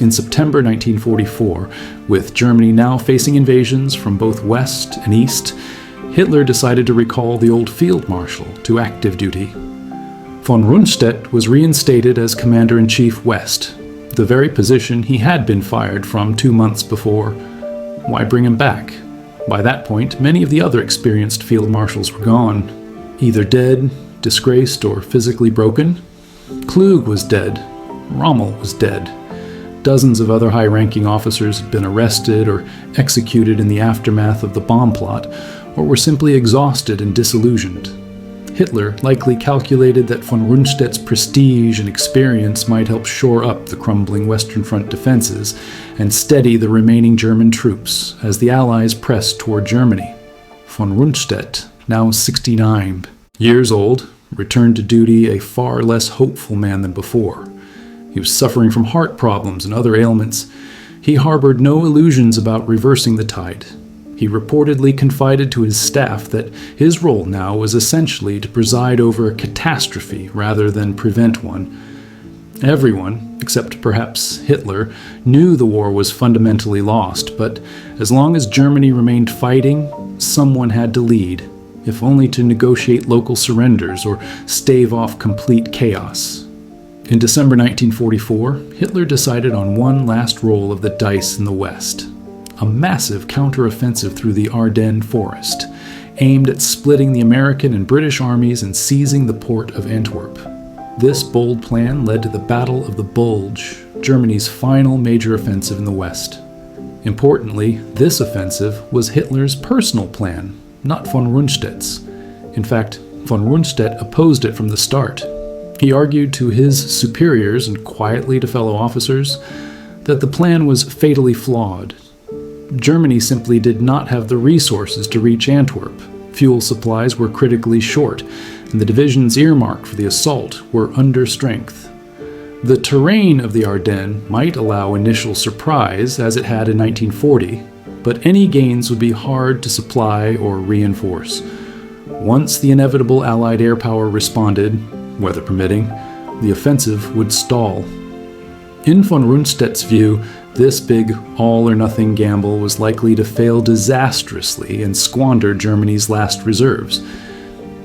In September 1944, with Germany now facing invasions from both west and east, Hitler decided to recall the old field marshal to active duty. Von Rundstedt was reinstated as Commander-in-Chief West, the very position he had been fired from 2 months before. Why bring him back? By that point, many of the other experienced field marshals were gone, either dead, disgraced, or physically broken. Klug was dead. Rommel was dead. Dozens of other high-ranking officers had been arrested or executed in the aftermath of the bomb plot, or were simply exhausted and disillusioned. Hitler likely calculated that von Rundstedt's prestige and experience might help shore up the crumbling Western Front defenses and steady the remaining German troops as the Allies pressed toward Germany. Von Rundstedt, now 69 years old, returned to duty a far less hopeful man than before. He was suffering from heart problems and other ailments. He harbored no illusions about reversing the tide. He reportedly confided to his staff that his role now was essentially to preside over a catastrophe rather than prevent one. Everyone, except perhaps Hitler, knew the war was fundamentally lost, but as long as Germany remained fighting, someone had to lead, if only to negotiate local surrenders or stave off complete chaos. In December 1944, Hitler decided on one last roll of the dice in the West. A massive counteroffensive through the Ardennes forest, aimed at splitting the American and British armies and seizing the port of Antwerp. This bold plan led to the Battle of the Bulge, Germany's final major offensive in the West. Importantly, this offensive was Hitler's personal plan, not von Rundstedt's. In fact, von Rundstedt opposed it from the start. He argued to his superiors and quietly to fellow officers that the plan was fatally flawed. Germany simply did not have the resources to reach Antwerp. Fuel supplies were critically short, and the divisions earmarked for the assault were under strength. The terrain of the Ardennes might allow initial surprise, as it had in 1940, but any gains would be hard to supply or reinforce. Once the inevitable Allied air power responded, weather permitting, the offensive would stall. In von Rundstedt's view, this big all-or-nothing gamble was likely to fail disastrously and squander Germany's last reserves.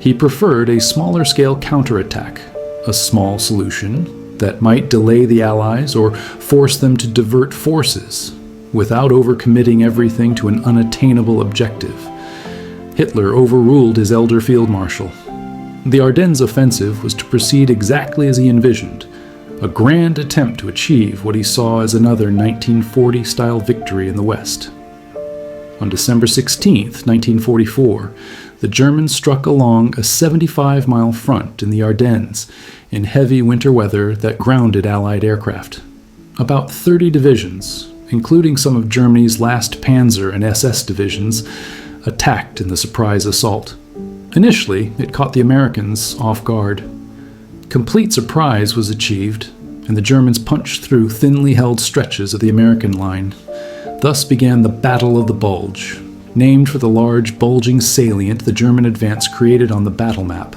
He preferred a smaller-scale counterattack, a small solution that might delay the Allies or force them to divert forces, without overcommitting everything to an unattainable objective. Hitler overruled his elder field marshal. The Ardennes offensive was to proceed exactly as he envisioned, a grand attempt to achieve what he saw as another 1940-style victory in the West. On December 16, 1944, the Germans struck along a 75-mile front in the Ardennes in heavy winter weather that grounded Allied aircraft. About 30 divisions, including some of Germany's last Panzer and SS divisions, attacked in the surprise assault. Initially, it caught the Americans off guard. Complete surprise was achieved, and the Germans punched through thinly held stretches of the American line. Thus began the Battle of the Bulge, named for the large, bulging salient the German advance created on the battle map.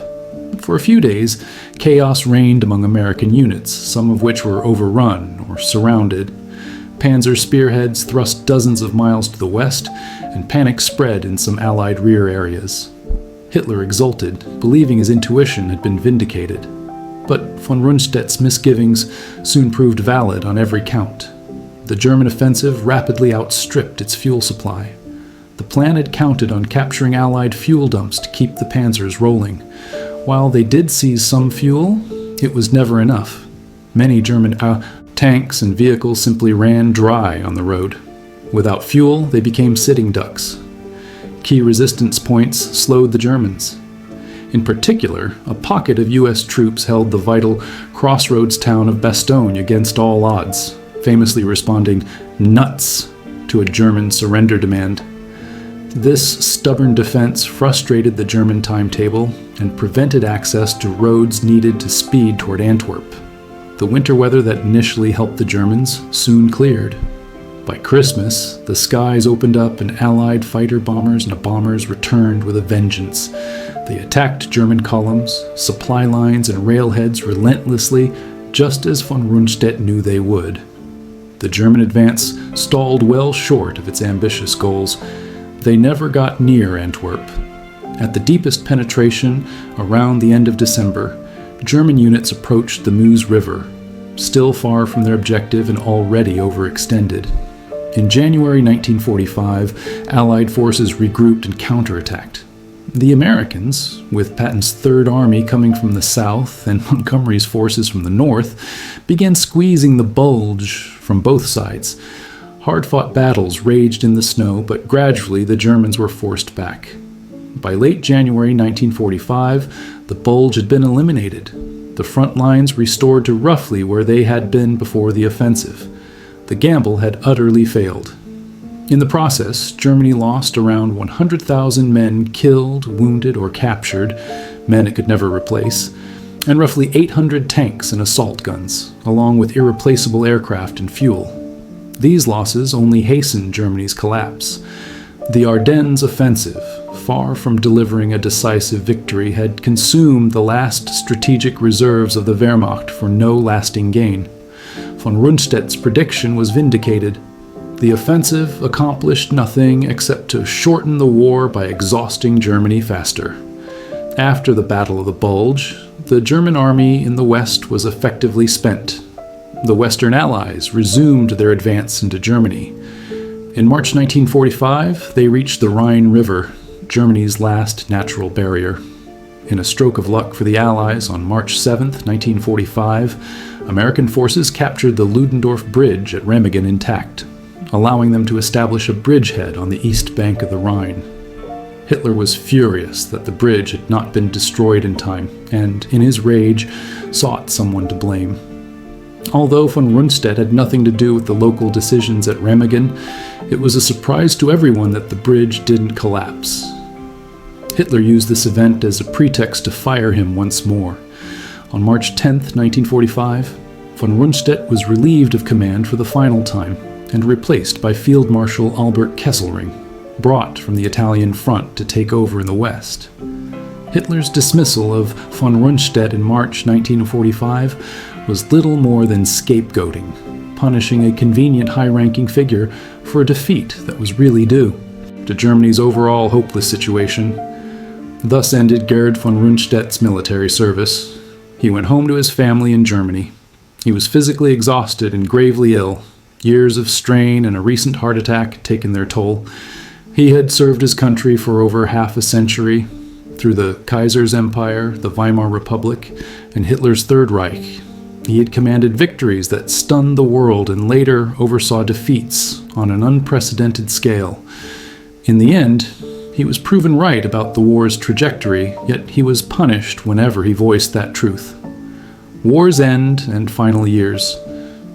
For a few days, chaos reigned among American units, some of which were overrun or surrounded. Panzer spearheads thrust dozens of miles to the west, and panic spread in some Allied rear areas. Hitler exulted, believing his intuition had been vindicated. But von Rundstedt's misgivings soon proved valid on every count. The German offensive rapidly outstripped its fuel supply. The plan had counted on capturing Allied fuel dumps to keep the panzers rolling. While they did seize some fuel, it was never enough. Many German tanks and vehicles simply ran dry on the road. Without fuel, they became sitting ducks. Key resistance points slowed the Germans. In particular, a pocket of U.S. troops held the vital crossroads town of Bastogne against all odds, famously responding "nuts" to a German surrender demand. This stubborn defense frustrated the German timetable and prevented access to roads needed to speed toward Antwerp. The winter weather that initially helped the Germans soon cleared. By Christmas, the skies opened up and Allied fighter bombers and bombers returned with a vengeance. They attacked German columns, supply lines, and railheads relentlessly, just as von Rundstedt knew they would. The German advance stalled well short of its ambitious goals. They never got near Antwerp. At the deepest penetration, around the end of December, German units approached the Meuse River, still far from their objective and already overextended. In January 1945, Allied forces regrouped and counterattacked. The Americans, with Patton's Third Army coming from the south and Montgomery's forces from the north, began squeezing the Bulge from both sides. Hard-fought battles raged in the snow, but gradually the Germans were forced back. By late January 1945, the Bulge had been eliminated. The front lines restored to roughly where they had been before the offensive. The gamble had utterly failed. In the process, Germany lost around 100,000 men killed, wounded, or captured, men it could never replace, and roughly 800 tanks and assault guns, along with irreplaceable aircraft and fuel. These losses only hastened Germany's collapse. The Ardennes offensive, far from delivering a decisive victory, had consumed the last strategic reserves of the Wehrmacht for no lasting gain. Von Rundstedt's prediction was vindicated. The offensive accomplished nothing except to shorten the war by exhausting Germany faster. After the Battle of the Bulge, the German army in the west was effectively spent. The Western Allies resumed their advance into Germany. In March 1945, they reached the Rhine River, Germany's last natural barrier. In a stroke of luck for the Allies, on March 7, 1945, American forces captured the Ludendorff Bridge at Remagen intact, allowing them to establish a bridgehead on the east bank of the Rhine. Hitler was furious that the bridge had not been destroyed in time, and, in his rage, sought someone to blame. Although von Rundstedt had nothing to do with the local decisions at Remagen, it was a surprise to everyone that the bridge didn't collapse. Hitler used this event as a pretext to fire him once more. On March 10, 1945, von Rundstedt was relieved of command for the final time and replaced by Field Marshal Albert Kesselring, brought from the Italian front to take over in the west. Hitler's dismissal of von Rundstedt in March 1945 was little more than scapegoating, punishing a convenient high-ranking figure for a defeat that was really due to Germany's overall hopeless situation. Thus ended Gerd von Rundstedt's military service. He went home to his family in Germany. He was physically exhausted and gravely ill. Years of strain and a recent heart attack had taken their toll. He had served his country for over half a century, through the Kaiser's Empire, the Weimar Republic, and Hitler's Third Reich. He had commanded victories that stunned the world and later oversaw defeats on an unprecedented scale. In the end, he was proven right about the war's trajectory, yet he was punished whenever he voiced that truth. War's end and final years.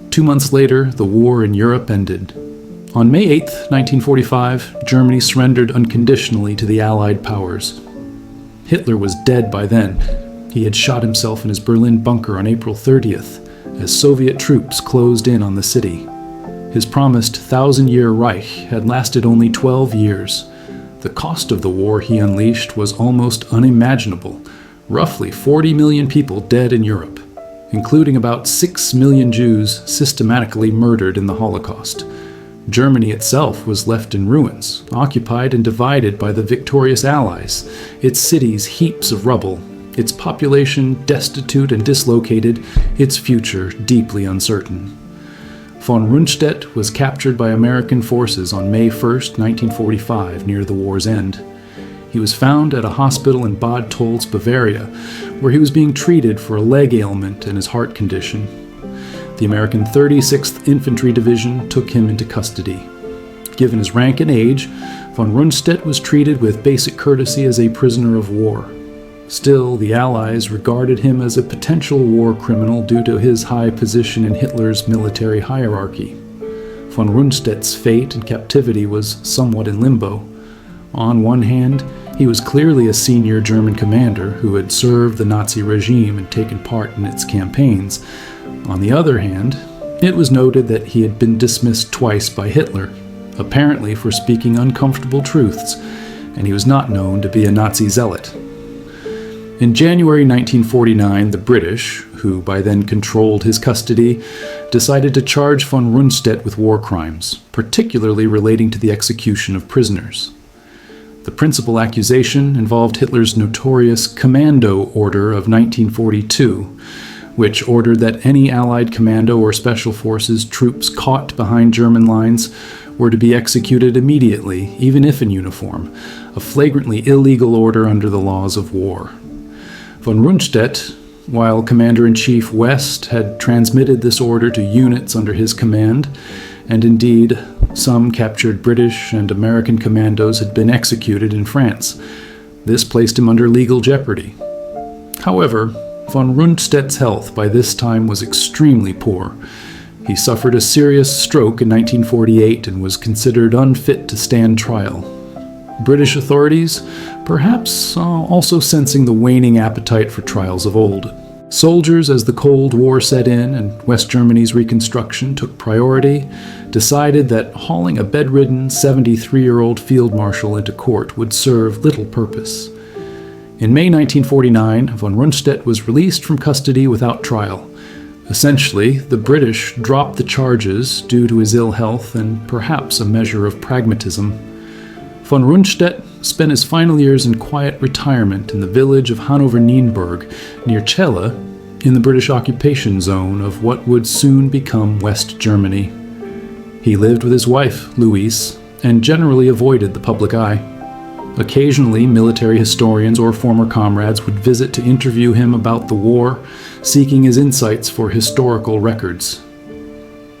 2 months later, the war in Europe ended. On May 8, 1945, Germany surrendered unconditionally to the Allied powers. Hitler was dead by then. He had shot himself in his Berlin bunker on April 30th, as Soviet troops closed in on the city. His promised 1,000-year Reich had lasted only 12 years. The cost of the war he unleashed was almost unimaginable. Roughly 40 million people dead in Europe, including about 6 million Jews systematically murdered in the Holocaust. Germany itself was left in ruins, occupied and divided by the victorious Allies, its cities heaps of rubble, its population destitute and dislocated, its future deeply uncertain. Von Rundstedt was captured by American forces on May 1, 1945, near the war's end. He was found at a hospital in Bad Tolz, Bavaria, where he was being treated for a leg ailment and his heart condition. The American 36th Infantry Division took him into custody. Given his rank and age, von Rundstedt was treated with basic courtesy as a prisoner of war. Still, the Allies regarded him as a potential war criminal due to his high position in Hitler's military hierarchy. Von Rundstedt's fate in captivity was somewhat in limbo. On one hand, he was clearly a senior German commander who had served the Nazi regime and taken part in its campaigns. On the other hand, it was noted that he had been dismissed twice by Hitler, apparently for speaking uncomfortable truths, and he was not known to be a Nazi zealot. In January 1949, the British, who by then controlled his custody, decided to charge von Rundstedt with war crimes, particularly relating to the execution of prisoners. The principal accusation involved Hitler's notorious Commando Order of 1942, which ordered that any Allied commando or special forces troops caught behind German lines were to be executed immediately, even if in uniform, a flagrantly illegal order under the laws of war. Von Rundstedt, while Commander-in-Chief West, had transmitted this order to units under his command, and indeed, some captured British and American commandos had been executed in France. This placed him under legal jeopardy. However, von Rundstedt's health by this time was extremely poor. He suffered a serious stroke in 1948 and was considered unfit to stand trial. British authorities, perhaps also sensing the waning appetite for trials of old, Soldiers, as the Cold War set in and West Germany's reconstruction took priority, decided that hauling a bedridden 73-year-old field marshal into court would serve little purpose. In May 1949, von Rundstedt was released from custody without trial. Essentially, the British dropped the charges due to his ill health and perhaps a measure of pragmatism. Von Rundstedt spent his final years in quiet retirement in the village of Hannover-Nienburg, near Celle, in the British occupation zone of what would soon become West Germany. He lived with his wife, Louise, and generally avoided the public eye. Occasionally, military historians or former comrades would visit to interview him about the war, seeking his insights for historical records.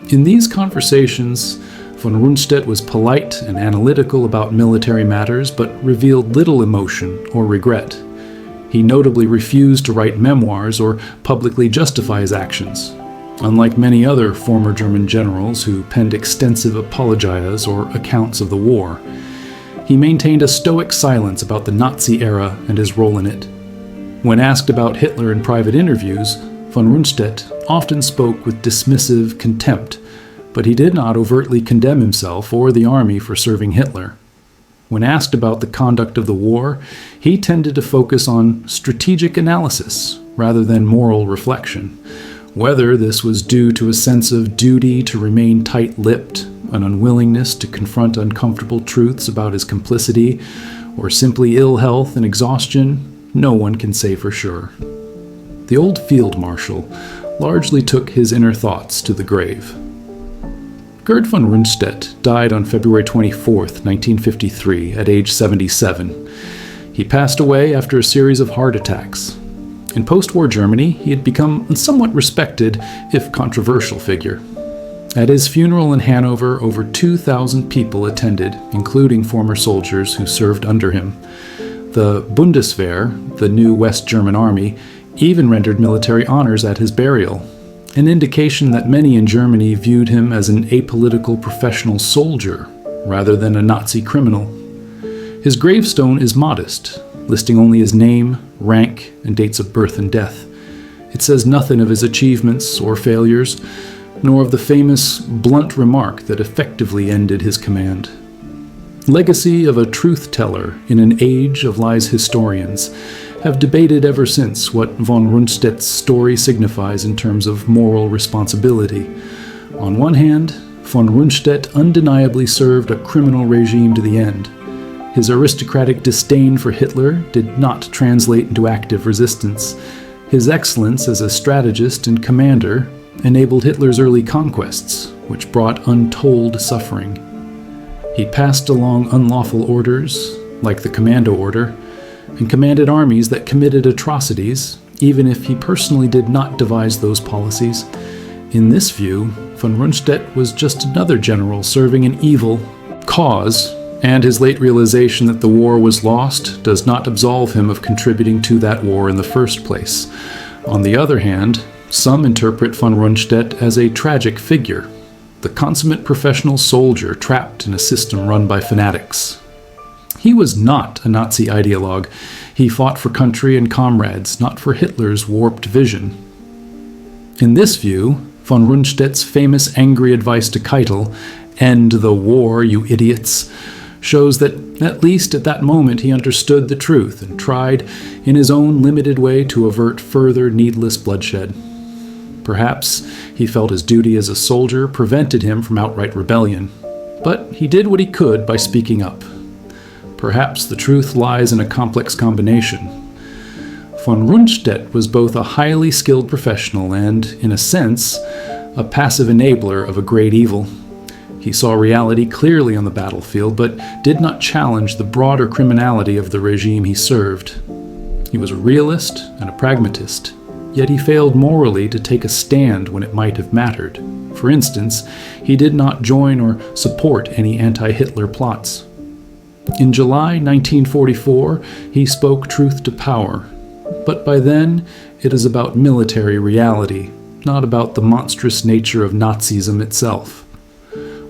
In these conversations, von Rundstedt was polite and analytical about military matters, but revealed little emotion or regret. He notably refused to write memoirs or publicly justify his actions, unlike many other former German generals who penned extensive apologias or accounts of the war. He maintained a stoic silence about the Nazi era and his role in it. When asked about Hitler in private interviews, von Rundstedt often spoke with dismissive contempt, but he did not overtly condemn himself or the army for serving Hitler. When asked about the conduct of the war, he tended to focus on strategic analysis rather than moral reflection. Whether this was due to a sense of duty to remain tight-lipped, an unwillingness to confront uncomfortable truths about his complicity, or simply ill health and exhaustion, no one can say for sure. The old field marshal largely took his inner thoughts to the grave. Gerd von Rundstedt died on February 24, 1953, at age 77. He passed away after a series of heart attacks. In post-war Germany, he had become a somewhat respected, if controversial, figure. At his funeral in Hanover, over 2,000 people attended, including former soldiers who served under him. The Bundeswehr, the new West German army, even rendered military honors at his burial, an indication that many in Germany viewed him as an apolitical professional soldier rather than a Nazi criminal. His gravestone is modest, listing only his name, rank, and dates of birth and death. It says nothing of his achievements or failures, nor of the famous blunt remark that effectively ended his command. Legacy of a truth-teller in an age of lies historians have debated ever since what von Rundstedt's story signifies in terms of moral responsibility. On one hand, von Rundstedt undeniably served a criminal regime to the end. His aristocratic disdain for Hitler did not translate into active resistance. His excellence as a strategist and commander enabled Hitler's early conquests, which brought untold suffering. He passed along unlawful orders, like the Commando Order, and commanded armies that committed atrocities, even if he personally did not devise those policies. In this view, von Rundstedt was just another general serving an evil cause, and his late realization that the war was lost does not absolve him of contributing to that war in the first place. On the other hand, some interpret von Rundstedt as a tragic figure, the consummate professional soldier trapped in a system run by fanatics. He was not a Nazi ideologue. He fought for country and comrades, not for Hitler's warped vision. In this view, von Rundstedt's famous angry advice to Keitel, "End the war, you idiots," shows that, at least at that moment, he understood the truth and tried, in his own limited way, to avert further needless bloodshed. Perhaps he felt his duty as a soldier prevented him from outright rebellion, but he did what he could by speaking up. Perhaps the truth lies in a complex combination. Von Rundstedt was both a highly skilled professional and, in a sense, a passive enabler of a great evil. He saw reality clearly on the battlefield, but did not challenge the broader criminality of the regime he served. He was a realist and a pragmatist, yet he failed morally to take a stand when it might have mattered. For instance, he did not join or support any anti-Hitler plots. In July 1944, he spoke truth to power, but by then it is about military reality, not about the monstrous nature of Nazism itself.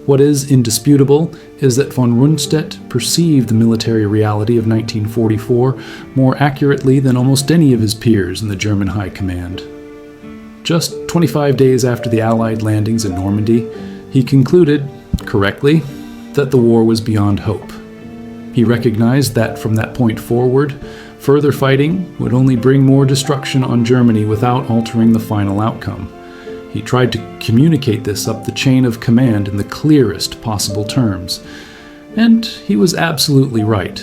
What is indisputable is that von Rundstedt perceived the military reality of 1944 more accurately than almost any of his peers in the German High Command. Just 25 days after the Allied landings in Normandy, he concluded, correctly, that the war was beyond hope. He recognized that from that point forward, further fighting would only bring more destruction on Germany without altering the final outcome. He tried to communicate this up the chain of command in the clearest possible terms. And he was absolutely right.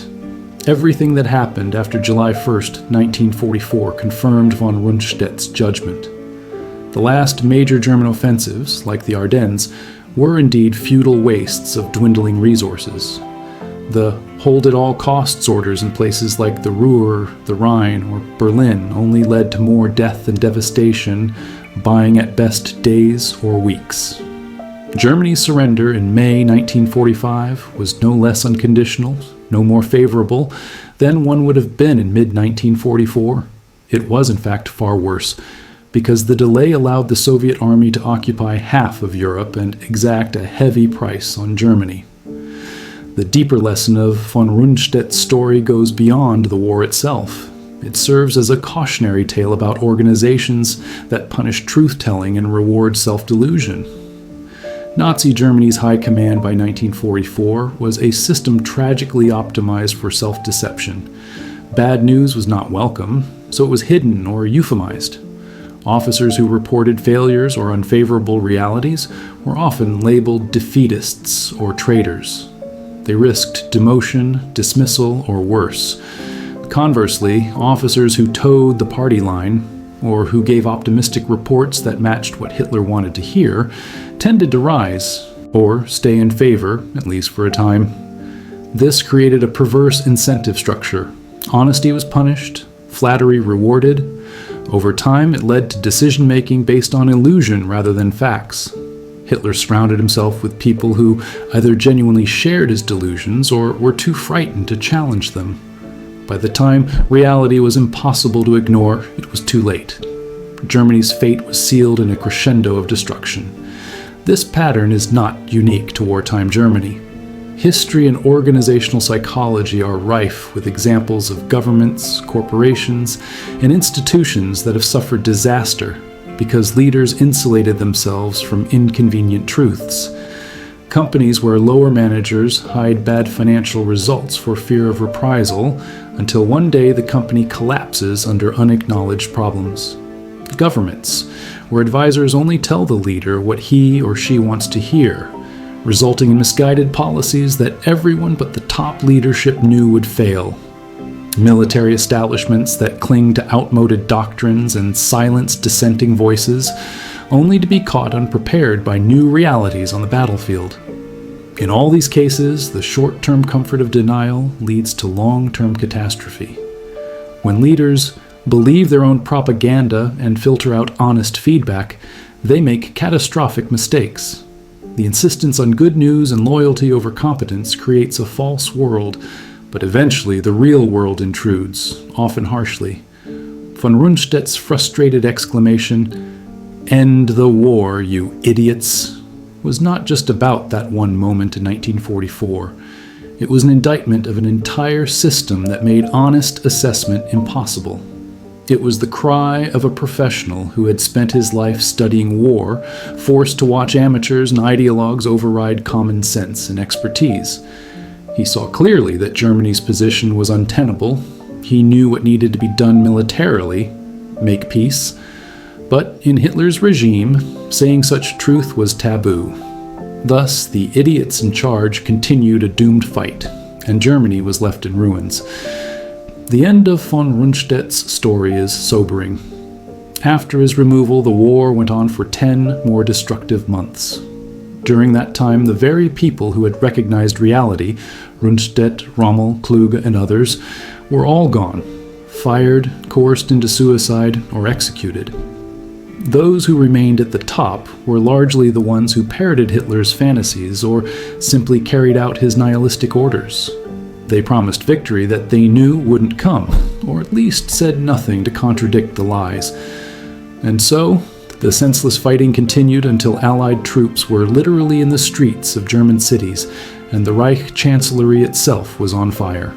Everything that happened after July 1st, 1944 confirmed von Rundstedt's judgment. The last major German offensives, like the Ardennes, were indeed futile wastes of dwindling resources. The hold-at-all-costs orders in places like the Ruhr, the Rhine, or Berlin only led to more death and devastation, buying at best days or weeks. Germany's surrender in May 1945 was no less unconditional, no more favorable than one would have been in mid-1944. It was, in fact, far worse, because the delay allowed the Soviet army to occupy half of Europe and exact a heavy price on Germany. The deeper lesson of von Rundstedt's story goes beyond the war itself. It serves as a cautionary tale about organizations that punish truth-telling and reward self-delusion. Nazi Germany's high command by 1944 was a system tragically optimized for self-deception. Bad news was not welcome, so it was hidden or euphemized. Officers who reported failures or unfavorable realities were often labeled defeatists or traitors. They risked demotion, dismissal, or worse. Conversely, officers who towed the party line, or who gave optimistic reports that matched what Hitler wanted to hear, tended to rise, or stay in favor, at least for a time. This created a perverse incentive structure. Honesty was punished, flattery rewarded. Over time, it led to decision-making based on illusion rather than facts. Hitler surrounded himself with people who either genuinely shared his delusions or were too frightened to challenge them. By the time reality was impossible to ignore, it was too late. Germany's fate was sealed in a crescendo of destruction. This pattern is not unique to wartime Germany. History and organizational psychology are rife with examples of governments, corporations, and institutions that have suffered disaster because leaders insulated themselves from inconvenient truths. Companies where lower managers hide bad financial results for fear of reprisal until one day the company collapses under unacknowledged problems. Governments, where advisors only tell the leader what he or she wants to hear, resulting in misguided policies that everyone but the top leadership knew would fail. Military establishments that cling to outmoded doctrines and silence dissenting voices, only to be caught unprepared by new realities on the battlefield. In all these cases, the short-term comfort of denial leads to long-term catastrophe. When leaders believe their own propaganda and filter out honest feedback, they make catastrophic mistakes. The insistence on good news and loyalty over competence creates a false world, but eventually the real world intrudes, often harshly. Von Rundstedt's frustrated exclamation, "End the war, you idiots," was not just about that one moment in 1944. It was an indictment of an entire system that made honest assessment impossible. It was the cry of a professional who had spent his life studying war, forced to watch amateurs and ideologues override common sense and expertise. He saw clearly that Germany's position was untenable. He knew what needed to be done militarily, make peace. But in Hitler's regime, saying such truth was taboo. Thus, the idiots in charge continued a doomed fight, and Germany was left in ruins. The end of von Rundstedt's story is sobering. After his removal, the war went on for 10 more destructive months. During that time, the very people who had recognized reality, Rundstedt, Rommel, Kluge, and others, were all gone, fired, coerced into suicide, or executed. Those who remained at the top were largely the ones who parroted Hitler's fantasies or simply carried out his nihilistic orders. They promised victory that they knew wouldn't come, or at least said nothing to contradict the lies. And so, The senseless fighting continued until Allied troops were literally in the streets of German cities, and the Reich Chancellery itself was on fire.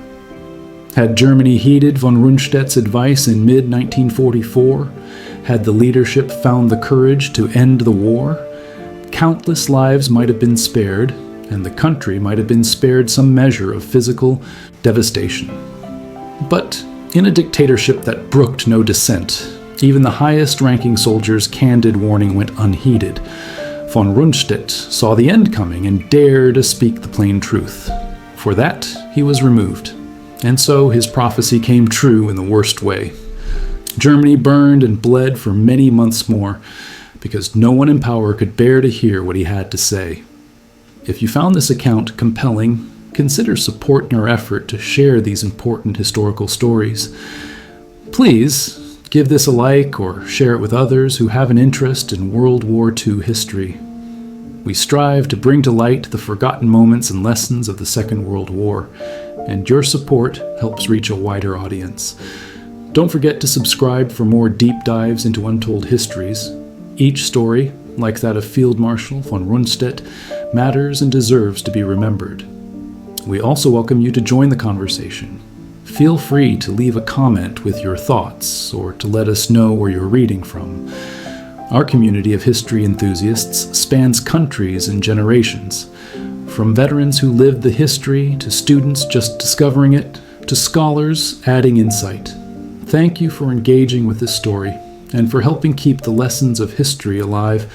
Had Germany heeded von Rundstedt's advice in mid-1944, had the leadership found the courage to end the war, countless lives might have been spared, and the country might have been spared some measure of physical devastation. But in a dictatorship that brooked no dissent, even the highest-ranking soldier's candid warning went unheeded. Von Rundstedt saw the end coming and dared to speak the plain truth. For that, he was removed. And so his prophecy came true in the worst way. Germany burned and bled for many months more, because no one in power could bear to hear what he had to say. If you found this account compelling, consider supporting our effort to share these important historical stories. Please give this a like or share it with others who have an interest in World War II history. We strive to bring to light the forgotten moments and lessons of the Second World War, and your support helps reach a wider audience. Don't forget to subscribe for more deep dives into untold histories. Each story, like that of Field Marshal von Rundstedt, matters and deserves to be remembered. We also welcome you to join the conversation. Feel free to leave a comment with your thoughts or to let us know where you're reading from. Our community of history enthusiasts spans countries and generations, from veterans who lived the history to students just discovering it to scholars adding insight. Thank you for engaging with this story and for helping keep the lessons of history alive